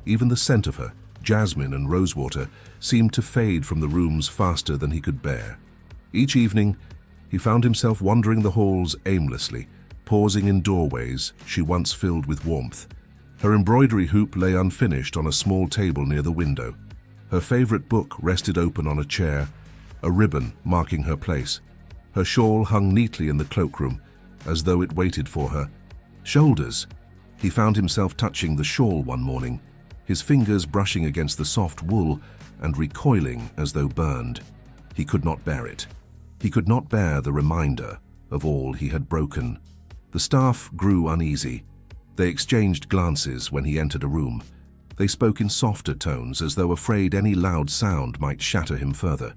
Even the scent of her, jasmine and rosewater, seemed to fade from the rooms faster than he could bear. Each evening, he found himself wandering the halls aimlessly, pausing in doorways she once filled with warmth. Her embroidery hoop lay unfinished on a small table near the window. Her favorite book rested open on a chair, a ribbon marking her place. Her shawl hung neatly in the cloakroom, as though it waited for her. Shoulders. He found himself touching the shawl one morning, his fingers brushing against the soft wool and recoiling as though burned. He could not bear it. He could not bear the reminder of all he had broken. The staff grew uneasy. They exchanged glances when he entered a room. They spoke in softer tones, as though afraid any loud sound might shatter him further.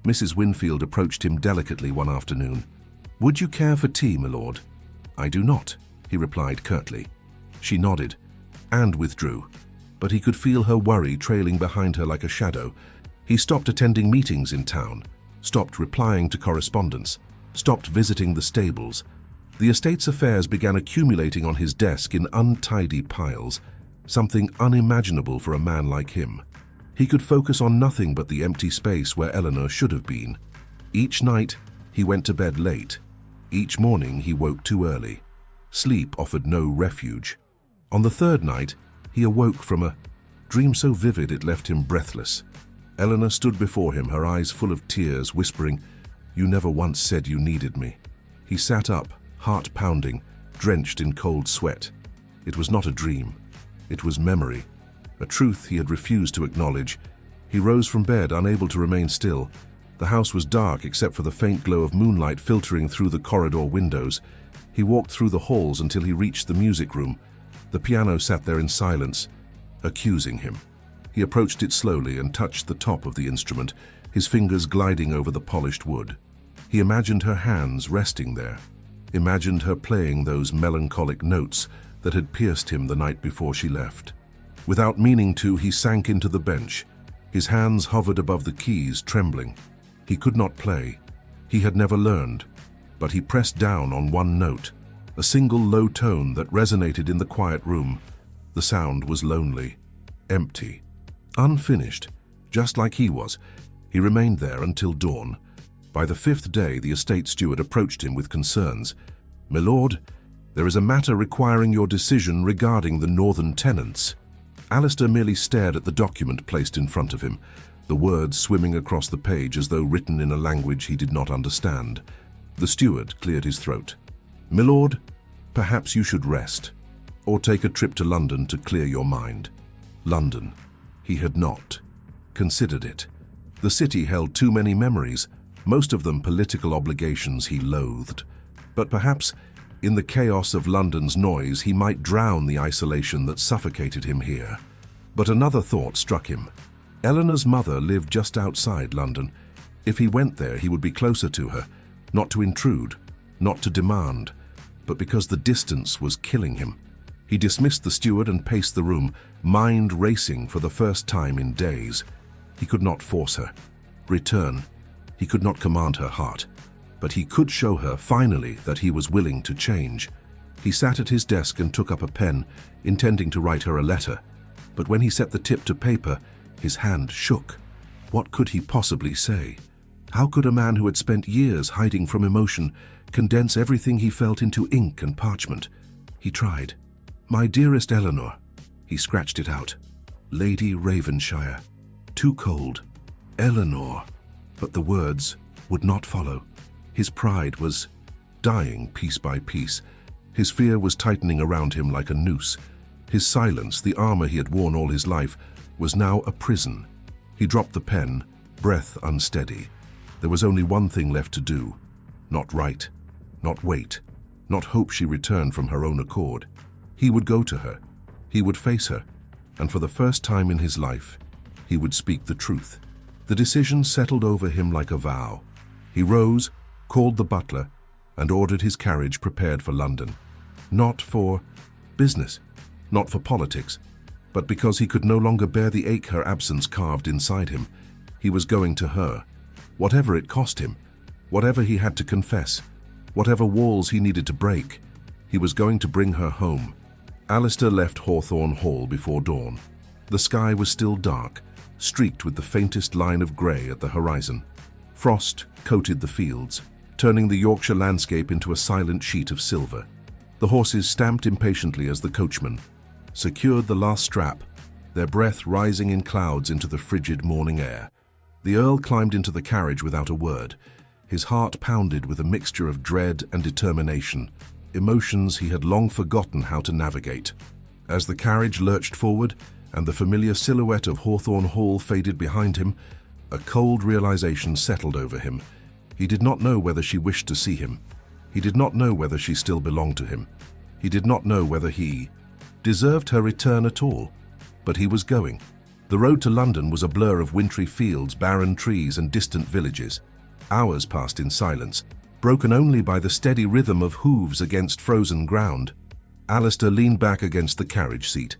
Mrs. Winfield approached him delicately one afternoon. "Would you care for tea, my lord?" "I do not," he replied curtly. She nodded and withdrew. but he could feel her worry trailing behind her like a shadow. He stopped attending meetings in town, stopped replying to correspondence, stopped visiting the stables. The estate's affairs began accumulating on his desk in untidy piles, something unimaginable for a man like him. He could focus on nothing but the empty space where Eleanor should have been. Each night, he went to bed late. Each morning, he woke too early. Sleep offered no refuge. On the third night, he awoke from a dream so vivid it left him breathless. Eleanor stood before him, her eyes full of tears, whispering, "You never once said you needed me." He sat up, heart pounding, drenched in cold sweat. It was not a dream. It was memory, a truth he had refused to acknowledge. He rose from bed, unable to remain still. The house was dark except for the faint glow of moonlight filtering through the corridor windows. He walked through the halls until he reached the music room. The piano sat there in silence, accusing him. He approached it slowly and touched the top of the instrument, his fingers gliding over the polished wood. He imagined her hands resting there, imagined her playing those melancholic notes that had pierced him the night before she left. Without meaning to, he sank into the bench. His hands hovered above the keys, trembling. He could not play. He had never learned. But he pressed down on one note, a single low tone that resonated in the quiet room. The sound was lonely, empty, unfinished, just like he was. He remained there until dawn. By the fifth day, the estate steward approached him with concerns. "My lord, there is a matter requiring your decision regarding the northern tenants." Alistair merely stared at the document placed in front of him, the words swimming across the page as though written in a language he did not understand. The steward cleared his throat. "My lord, perhaps you should rest, or take a trip to London to clear your mind." London. He had not considered it. The city held too many memories, most of them political obligations he loathed. But perhaps, in the chaos of London's noise, he might drown the isolation that suffocated him here. But another thought struck him. Eleanor's mother lived just outside London. If he went there, he would be closer to her, not to intrude, not to demand, but because the distance was killing him. He dismissed the steward and paced the room, mind racing for the first time in days. He could not force her. Return. He could not command her heart, but he could show her, finally, that he was willing to change. He sat at his desk and took up a pen, intending to write her a letter. But when he set the tip to paper, his hand shook. What could he possibly say? How could a man who had spent years hiding from emotion condense everything he felt into ink and parchment? He tried. "My dearest Eleanor." He scratched it out. "Lady Ravenshire." Too cold. Eleanor. But the words would not follow. His pride was dying piece by piece. His fear was tightening around him like a noose. His silence, the armor he had worn all his life, was now a prison. He dropped the pen, breath unsteady. There was only one thing left to do. Not write, not wait, not hope she returned from her own accord. He would go to her. He would face her. And for the first time in his life, he would speak the truth. The decision settled over him like a vow. He rose, called the butler, and ordered his carriage prepared for London. Not for business, not for politics, but because he could no longer bear the ache her absence carved inside him. He was going to her, whatever it cost him, whatever he had to confess, whatever walls he needed to break. He was going to bring her home. Alistair left Hawthorne Hall before dawn. The sky was still dark, streaked with the faintest line of grey at the horizon. Frost coated the fields, turning the Yorkshire landscape into a silent sheet of silver. The horses stamped impatiently as the coachman secured the last strap, their breath rising in clouds into the frigid morning air. The Earl climbed into the carriage without a word. His heart pounded with a mixture of dread and determination, emotions he had long forgotten how to navigate. As the carriage lurched forward and the familiar silhouette of Hawthorne Hall faded behind him, a cold realization settled over him. He did not know whether she wished to see him. He did not know whether she still belonged to him. He did not know whether he deserved her return at all. But he was going. The road to London was a blur of wintry fields, barren trees, and distant villages. Hours passed in silence, broken only by the steady rhythm of hooves against frozen ground. Alistair leaned back against the carriage seat.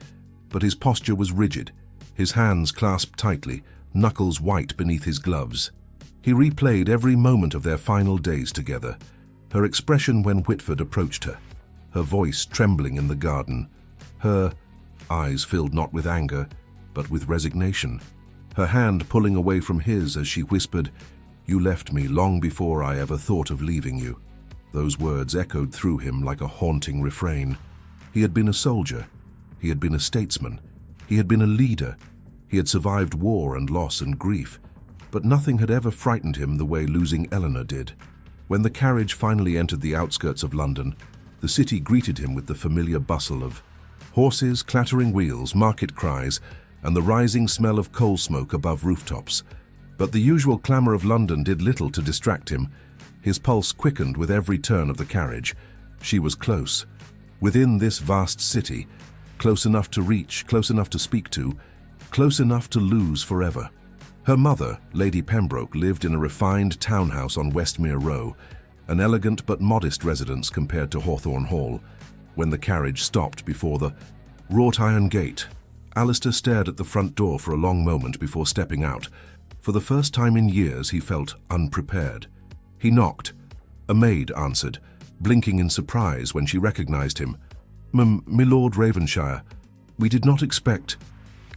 but his posture was rigid, his hands clasped tightly, knuckles white beneath his gloves. He replayed every moment of their final days together, her expression when Whitford approached her, her voice trembling in the garden, her eyes filled not with anger, but with resignation, her hand pulling away from his as she whispered, "You left me long before I ever thought of leaving you." Those words echoed through him like a haunting refrain. He had been a soldier. He had been a statesman. He had been a leader. He had survived war and loss and grief. But nothing had ever frightened him the way losing Eleanor did. When the carriage finally entered the outskirts of London, the city greeted him with the familiar bustle of horses, clattering wheels, market cries, and the rising smell of coal smoke above rooftops. But the usual clamour of London did little to distract him. His pulse quickened with every turn of the carriage. She was close. Within this vast city, close enough to reach, close enough to speak to, close enough to lose forever. Her mother, Lady Pembroke, lived in a refined townhouse on Westmere Row, an elegant but modest residence compared to Hawthorne Hall. When the carriage stopped before the wrought iron gate, Alistair stared at the front door for a long moment before stepping out. For the first time in years, he felt unprepared. He knocked. A maid answered, blinking in surprise when she recognized him. "Milord Ravenshire, we did not expect—"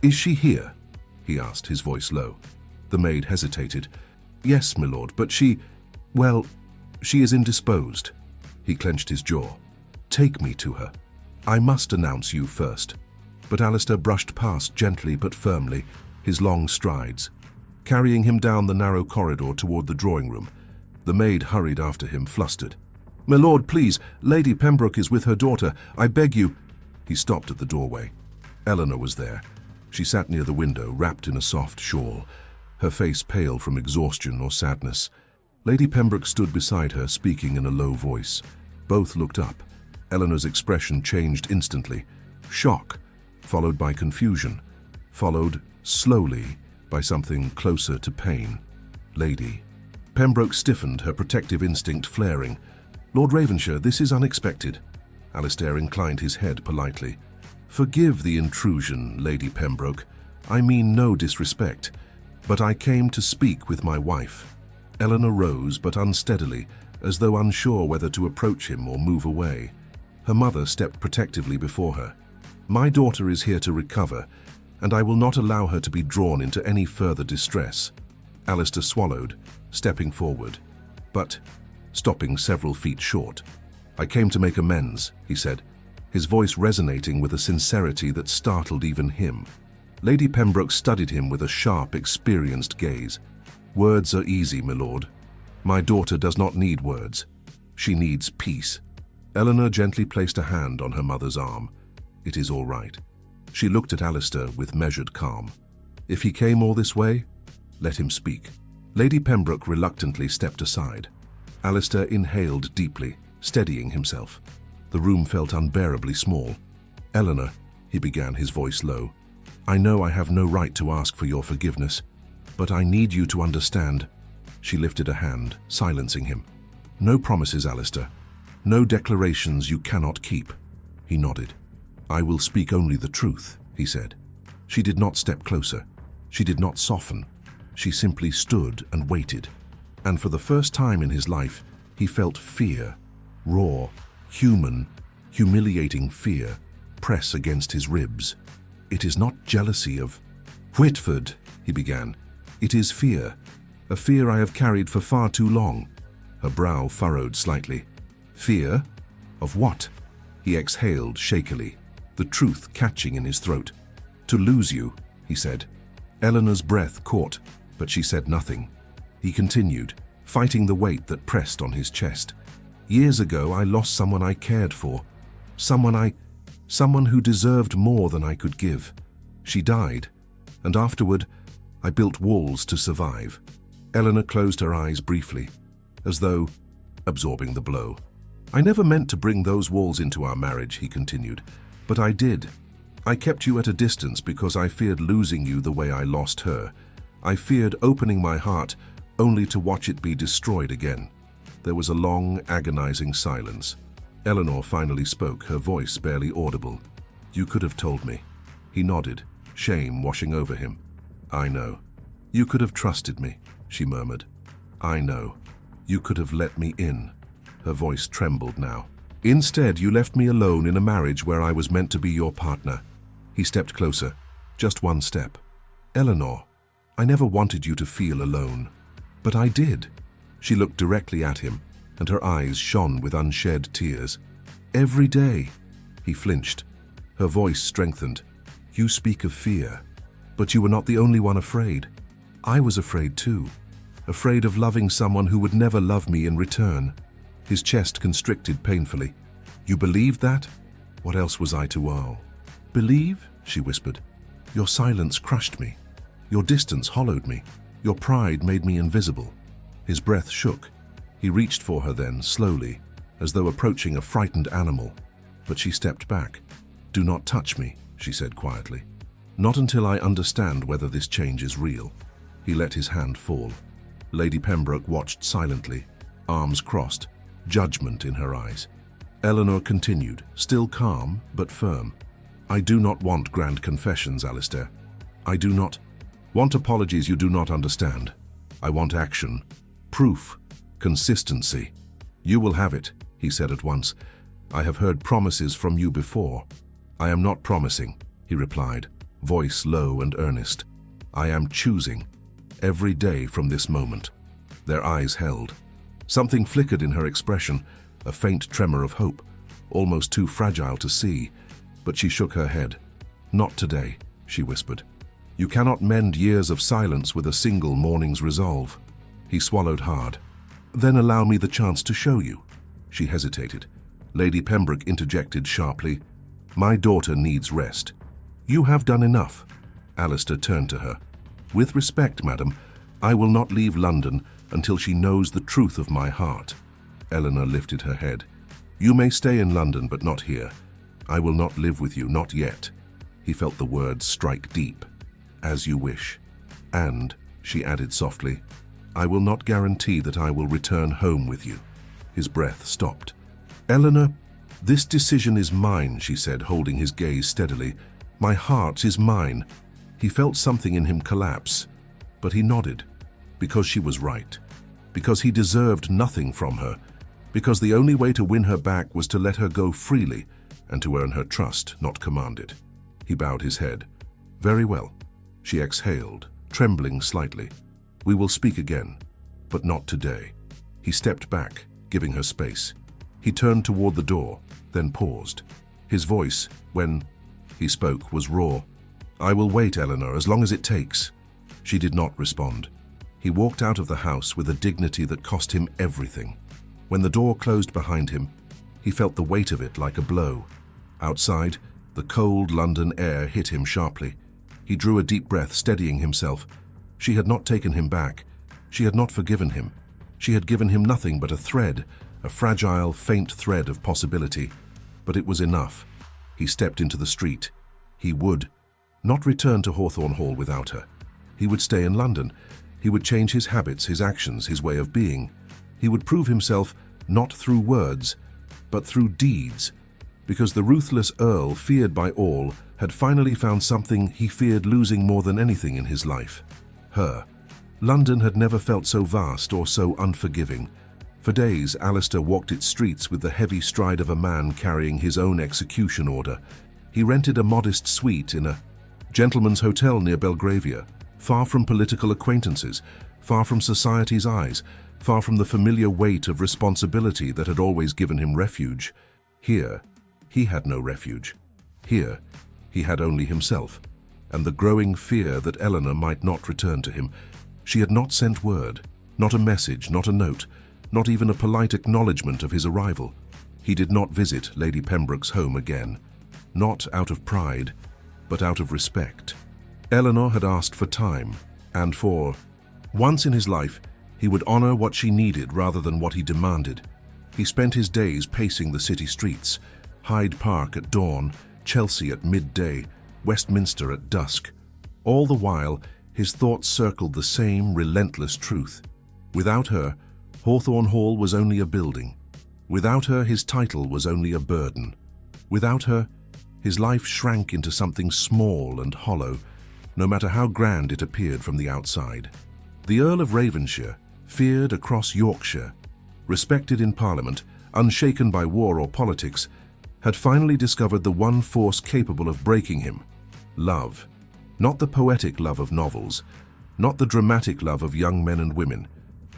"Is she here?" he asked, his voice low. The maid hesitated. "Yes, milord, but well, she is indisposed." He clenched his jaw. "Take me to her. I must announce you first." But Alistair brushed past gently but firmly, his long strides, carrying him down the narrow corridor toward the drawing room. The maid hurried after him, flustered. "My lord, please, Lady Pembroke is with her daughter. I beg you—" He stopped at the doorway. Eleanor was there. She sat near the window, wrapped in a soft shawl, her face pale from exhaustion or sadness. Lady Pembroke stood beside her, speaking in a low voice. Both looked up. Eleanor's expression changed instantly. Shock, followed by confusion, followed, slowly, by something closer to pain. "Lady." Pembroke stiffened, her protective instinct flaring. "Lord Ravenshire, this is unexpected." Alistair inclined his head politely. "Forgive the intrusion, Lady Pembroke. I mean no disrespect. But I came to speak with my wife." Eleanor rose, but unsteadily, as though unsure whether to approach him or move away. Her mother stepped protectively before her. "My daughter is here to recover, and I will not allow her to be drawn into any further distress." Alistair swallowed, stepping forward, but stopping several feet short. "I came to make amends," he said, his voice resonating with a sincerity that startled even him. Lady Pembroke studied him with a sharp, experienced gaze. "Words are easy, my lord. My daughter does not need words. She needs peace." Eleanor gently placed a hand on her mother's arm. "It is all right." She looked at Alistair with measured calm. "If he came all this way, let him speak." Lady Pembroke reluctantly stepped aside. Alistair inhaled deeply, steadying himself. The room felt unbearably small. "Eleanor," he began, his voice low, "I know I have no right to ask for your forgiveness, but I need you to understand." She lifted a hand, silencing him. "No promises, Alistair. No declarations you cannot keep." He nodded. "I will speak only the truth," he said. She did not step closer. She did not soften. She simply stood and waited. And for the first time in his life, he felt fear, raw, human, humiliating fear, press against his ribs. "It is not jealousy of—" "Whitford," he began. "It is fear, a fear I have carried for far too long." Her brow furrowed slightly. "Fear? Of what?" He exhaled shakily, the truth catching in his throat. "To lose you," he said. Eleanor's breath caught, but she said nothing. He continued, fighting the weight that pressed on his chest. "Years ago, I lost someone I cared for. Someone who deserved more than I could give. She died, and afterward, I built walls to survive." Eleanor closed her eyes briefly, as though absorbing the blow. "I never meant to bring those walls into our marriage," he continued, "but I did. I kept you at a distance because I feared losing you the way I lost her. I feared opening my heart only to watch it be destroyed again." There was a long, agonizing silence. Eleanor finally spoke, her voice barely audible. "You could have told me. He nodded, shame washing over him. "I know. You could have trusted me," she murmured. "I know. You could have let me in." Her voice trembled now. "Instead, you left me alone in a marriage where I was meant to be your partner." He stepped closer, just one step. "Eleanor, I never wanted you to feel alone. But I did." She looked directly at him, and her eyes shone with unshed tears. "Every day." He flinched. Her voice strengthened. "You speak of fear, but you were not the only one afraid. I was afraid too. Afraid of loving someone who would never love me in return." His chest constricted painfully. "You believed that? What else was I to all?" "Believe?" she whispered. "Your silence crushed me. Your distance hollowed me. Your pride made me invisible." His breath shook. He reached for her then, slowly, as though approaching a frightened animal. But she stepped back. "Do not touch me," she said quietly. "Not until I understand whether this change is real." He let his hand fall. Lady Pembroke watched silently, arms crossed, judgment in her eyes. Eleanor continued, still calm but firm. "I do not want grand confessions, Alistair. I do not want apologies you do not understand. I want action, proof, consistency." "You will have it," he said at once. "I have heard promises from you before." "I am not promising," he replied, voice low and earnest. "I am choosing, every day from this moment." Their eyes held. Something flickered in her expression, a faint tremor of hope, almost too fragile to see, but she shook her head. "Not today," she whispered. "You cannot mend years of silence with a single morning's resolve." He swallowed hard. "Then allow me the chance to show you." She hesitated. Lady Pembroke interjected sharply. "My daughter needs rest." "You have done enough." Alistair turned to her. "With respect, madam, I will not leave London until she knows the truth of my heart." Eleanor lifted her head. "You may stay in London, but not here. I will not live with you, not yet." He felt the words strike deep. "As you wish." "And," she added softly, "I will not guarantee that I will return home with you." His breath stopped. "Eleanor, this decision is mine," she said, holding his gaze steadily. "My heart is mine." He felt something in him collapse, but he nodded. Because she was right. Because he deserved nothing from her. Because the only way to win her back was to let her go freely and to earn her trust, not command it. He bowed his head. "Very well." She exhaled, trembling slightly. "We will speak again, but not today." He stepped back, giving her space. He turned toward the door, then paused. His voice, when he spoke, was raw. "I will wait, Eleanor, as long as it takes." She did not respond. He walked out of the house with a dignity that cost him everything. When the door closed behind him, he felt the weight of it like a blow. Outside, the cold London air hit him sharply. He drew a deep breath, steadying himself. She had not taken him back. She had not forgiven him. She had given him nothing but a thread, a fragile, faint thread of possibility. But it was enough. He stepped into the street. He would not return to Hawthorne Hall without her. He would stay in London. He would change his habits, his actions, his way of being. He would prove himself not through words, but through deeds. Because the ruthless Earl, feared by all, had finally found something he feared losing more than anything in his life. Her. London had never felt so vast or so unforgiving. For days, Alistair walked its streets with the heavy stride of a man carrying his own execution order. He rented a modest suite in a gentleman's hotel near Belgravia, far from political acquaintances, far from society's eyes, far from the familiar weight of responsibility that had always given him refuge. Here, he had no refuge. Here, he had only himself, and the growing fear that Eleanor might not return to him. She had not sent word, not a message, not a note, not even a polite acknowledgement of his arrival. He did not visit Lady Pembroke's home again, not out of pride, but out of respect. Eleanor had asked for time, and for once in his life, he would honor what she needed rather than what he demanded. He spent his days pacing the city streets, Hyde Park at dawn, Chelsea at midday, Westminster at dusk. All the while, his thoughts circled the same relentless truth. Without her, Hawthorne Hall was only a building. Without her, his title was only a burden. Without her, His life shrank into something small and hollow, no matter how grand it appeared from the outside. The Earl of Ravensshire, feared across Yorkshire, respected in Parliament, unshaken by war or politics, had finally discovered the one force capable of breaking him: love. Not the poetic love of novels, not the dramatic love of young men and women,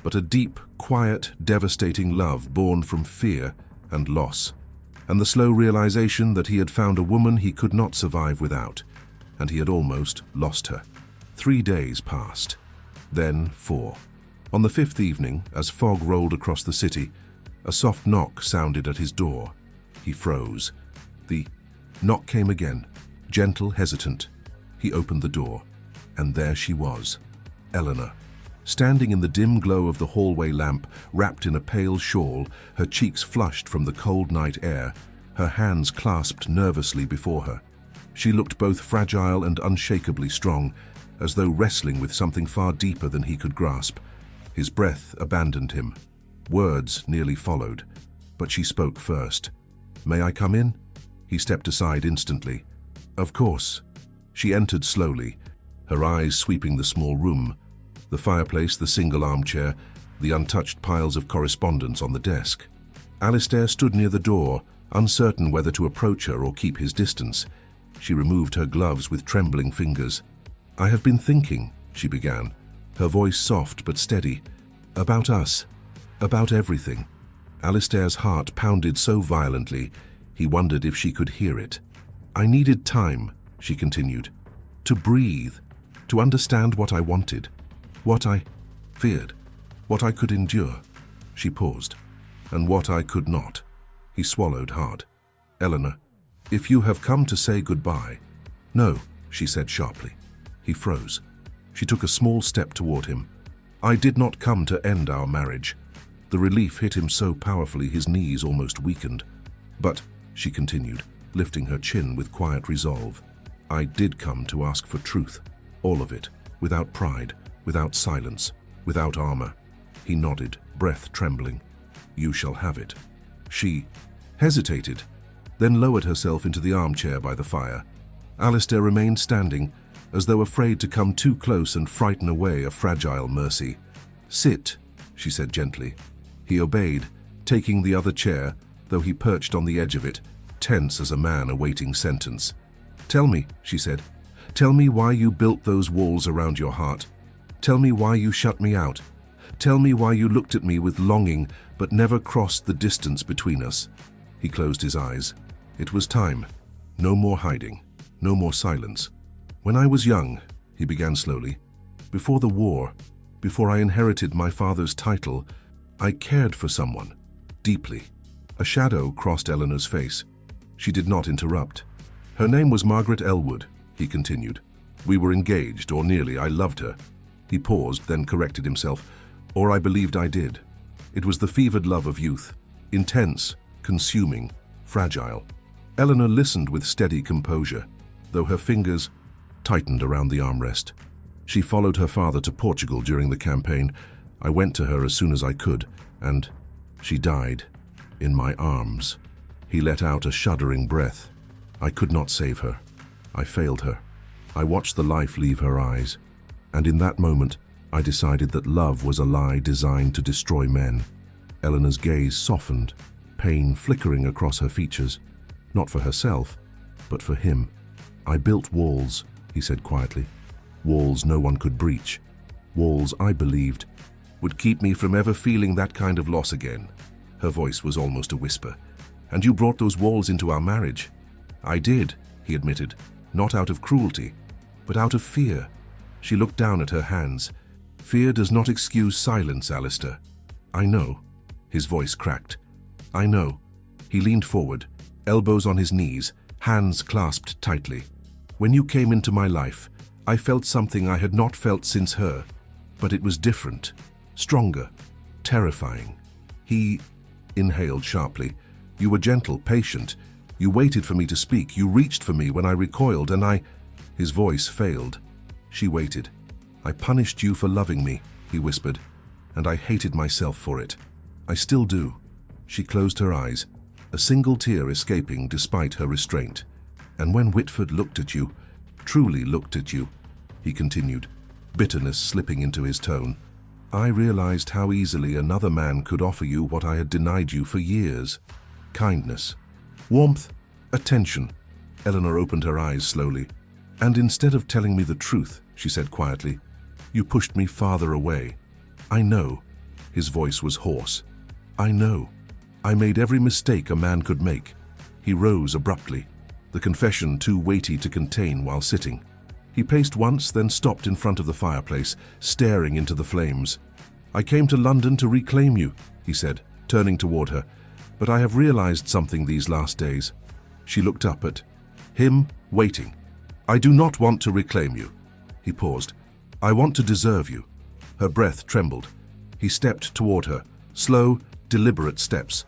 but a deep, quiet, devastating love born from fear and loss, and the slow realization that he had found a woman he could not survive without, and he had almost lost her. 3 days passed, then 4. On the 5th evening, as fog rolled across the city, a soft knock sounded at his door. He froze. The knock came again, gentle, hesitant. He opened the door, and there she was, Eleanor, standing in the dim glow of the hallway lamp, wrapped in a pale shawl, her cheeks flushed from the cold night air, her hands clasped nervously before her. She looked both fragile and unshakably strong, as though wrestling with something far deeper than he could grasp. His breath abandoned him. Words nearly followed, but she spoke first. "May I come in?" He stepped aside instantly. "Of course." She entered slowly, her eyes sweeping the small room, the fireplace, the single armchair, the untouched piles of correspondence on the desk. Alistair stood near the door, uncertain whether to approach her or keep his distance. She removed her gloves with trembling fingers. "I have been thinking," she began, her voice soft but steady, "about us, about everything." Alistair's heart pounded so violently, he wondered if she could hear it. "I needed time," she continued, "to breathe, to understand what I wanted, what I feared, what I could endure." She paused. "And what I could not." He swallowed hard. "Eleanor, if you have come to say goodbye—" "No," she said sharply. He froze. She took a small step toward him. "I did not come to end our marriage." The relief hit him so powerfully his knees almost weakened. "But," she continued, lifting her chin with quiet resolve, "I did come to ask for truth, all of it, without pride, without silence, without armor." He nodded, breath trembling. "You shall have it." She hesitated, then lowered herself into the armchair by the fire. Alistair remained standing, as though afraid to come too close and frighten away a fragile mercy. "Sit," she said gently. He obeyed, taking the other chair, though he perched on the edge of it, tense as a man awaiting sentence. "Tell me," she said, "tell me why you built those walls around your heart. Tell me why you shut me out. Tell me why you looked at me with longing but never crossed the distance between us." He closed his eyes. It was time. No more hiding. No more silence. "When I was young," he began slowly, "before the war, before I inherited my father's title, I cared for someone, deeply." A shadow crossed Eleanor's face. She did not interrupt. "Her name was Margaret Elwood," he continued. "We were engaged, or nearly. I loved her." He paused, then corrected himself. "Or I believed I did." It was the fevered love of youth, intense, consuming, fragile. Eleanor listened with steady composure, though her fingers tightened around the armrest. "She followed her father to Portugal during the campaign. I went to her as soon as I could, and she died in my arms." He let out a shuddering breath. "I could not save her. I failed her. I watched the life leave her eyes, and in that moment, I decided that love was a lie designed to destroy men." Eleanor's gaze softened, pain flickering across her features, not for herself, but for him. "I built walls," he said quietly. "Walls no one could breach. Walls I believed would keep me from ever feeling that kind of loss again." Her voice was almost a whisper. "And you brought those walls into our marriage." "I did," he admitted, "not out of cruelty, but out of fear." She looked down at her hands. "Fear does not excuse silence, Alistair." "I know." His voice cracked. "I know." He leaned forward, elbows on his knees, hands clasped tightly. "When you came into my life, I felt something I had not felt since her, but it was different, stronger, terrifying." He inhaled sharply. "You were gentle, patient. You waited for me to speak. You reached for me when I recoiled, and I—" His voice failed. She waited. "I punished you for loving me," he whispered, "and I hated myself for it. I still do." She closed her eyes, a single tear escaping despite her restraint. And when Whitford looked at you, truly looked at you," he continued, bitterness slipping into his tone, "I realized how easily another man could offer you what I had denied you for years. Kindness, warmth, attention." Eleanor opened her eyes slowly. "And instead of telling me the truth," she said quietly, "you pushed me farther away. I know." His voice was hoarse. "I know. I made every mistake a man could make." He rose abruptly, the confession too weighty to contain while sitting. He paced once, then stopped in front of the fireplace, staring into the flames. "I came to London to reclaim you," he said, turning toward her, "but I have realized something these last days." She looked up at him, waiting. "I do not want to reclaim you." He paused. "I want to deserve you." Her breath trembled. He stepped toward her, slow, deliberate steps.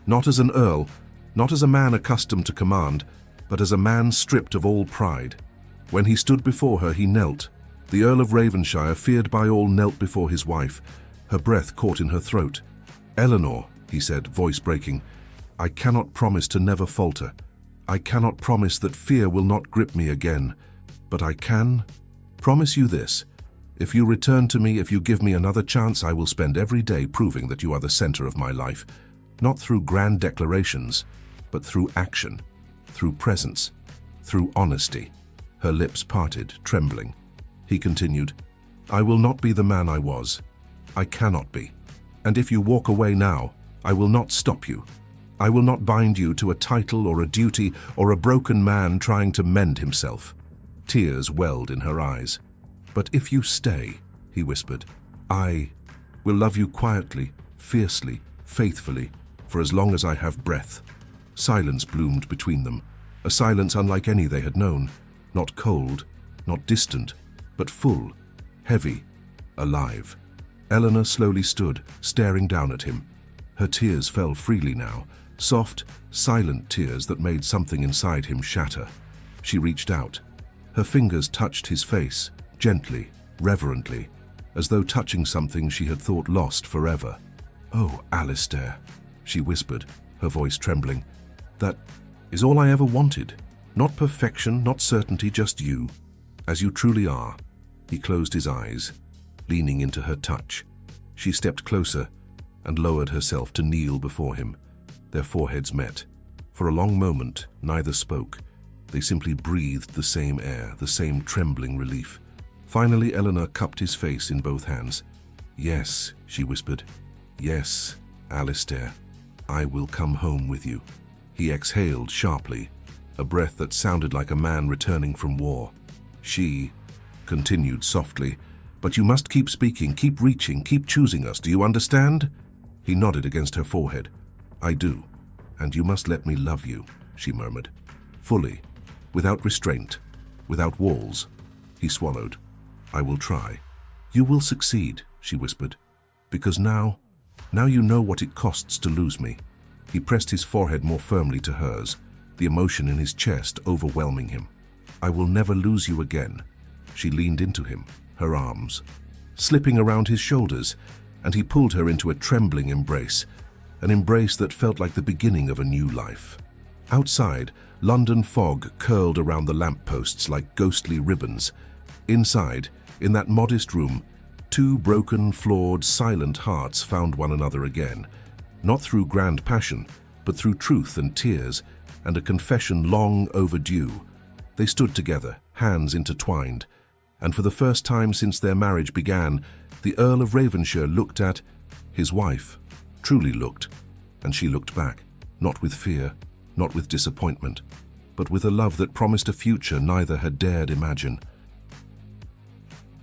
Not as an earl, not as a man accustomed to command, but as a man stripped of all pride. When he stood before her, he knelt. The Earl of Ravenshire, feared by all, knelt before his wife. Her breath caught in her throat. "Eleanor," he said, voice breaking, "I cannot promise to never falter. I cannot promise that fear will not grip me again. But I can promise you this. If you return to me, if you give me another chance, I will spend every day proving that you are the center of my life. Not through grand declarations, but through action, through presence, through honesty." Her lips parted, trembling. He continued, "I will not be the man I was. I cannot be. And if you walk away now, I will not stop you. I will not bind you to a title or a duty or a broken man trying to mend himself." Tears welled in her eyes. "But if you stay," he whispered, "I will love you quietly, fiercely, faithfully, for as long as I have breath." Silence bloomed between them, a silence unlike any they had known. Not cold, not distant, but full, heavy, alive. Eleanor slowly stood, staring down at him. Her tears fell freely now, soft, silent tears that made something inside him shatter. She reached out. Her fingers touched his face, gently, reverently, as though touching something she had thought lost forever. "Oh, Alistair," she whispered, her voice trembling, "that is all I ever wanted. Not perfection, not certainty, just you, as you truly are." He closed his eyes, leaning into her touch. She stepped closer and lowered herself to kneel before him. Their foreheads met. For a long moment, neither spoke. They simply breathed the same air, the same trembling relief. Finally, Eleanor cupped his face in both hands. "Yes," she whispered. "Yes, Alistair, I will come home with you." He exhaled sharply, a breath that sounded like a man returning from war. She continued softly, "But you must keep speaking, keep reaching, keep choosing us. Do you understand?" He nodded against her forehead. "I do. And you must let me love you," she murmured. "Fully, without restraint, without walls." He swallowed. "I will try." "You will succeed," she whispered, "because now you know what it costs to lose me." He pressed his forehead more firmly to hers, the emotion in his chest overwhelming him. "I will never lose you again." She leaned into him, her arms slipping around his shoulders, and he pulled her into a trembling embrace, an embrace that felt like the beginning of a new life. Outside, London fog curled around the lampposts like ghostly ribbons. Inside, in that modest room, two broken, flawed, silent hearts found one another again, not through grand passion, but through truth and tears, and a confession long overdue. They stood together, hands intertwined, and for the first time since their marriage began, the Earl of Ravenshire looked at his wife, truly looked, and she looked back, not with fear, not with disappointment, but with a love that promised a future neither had dared imagine.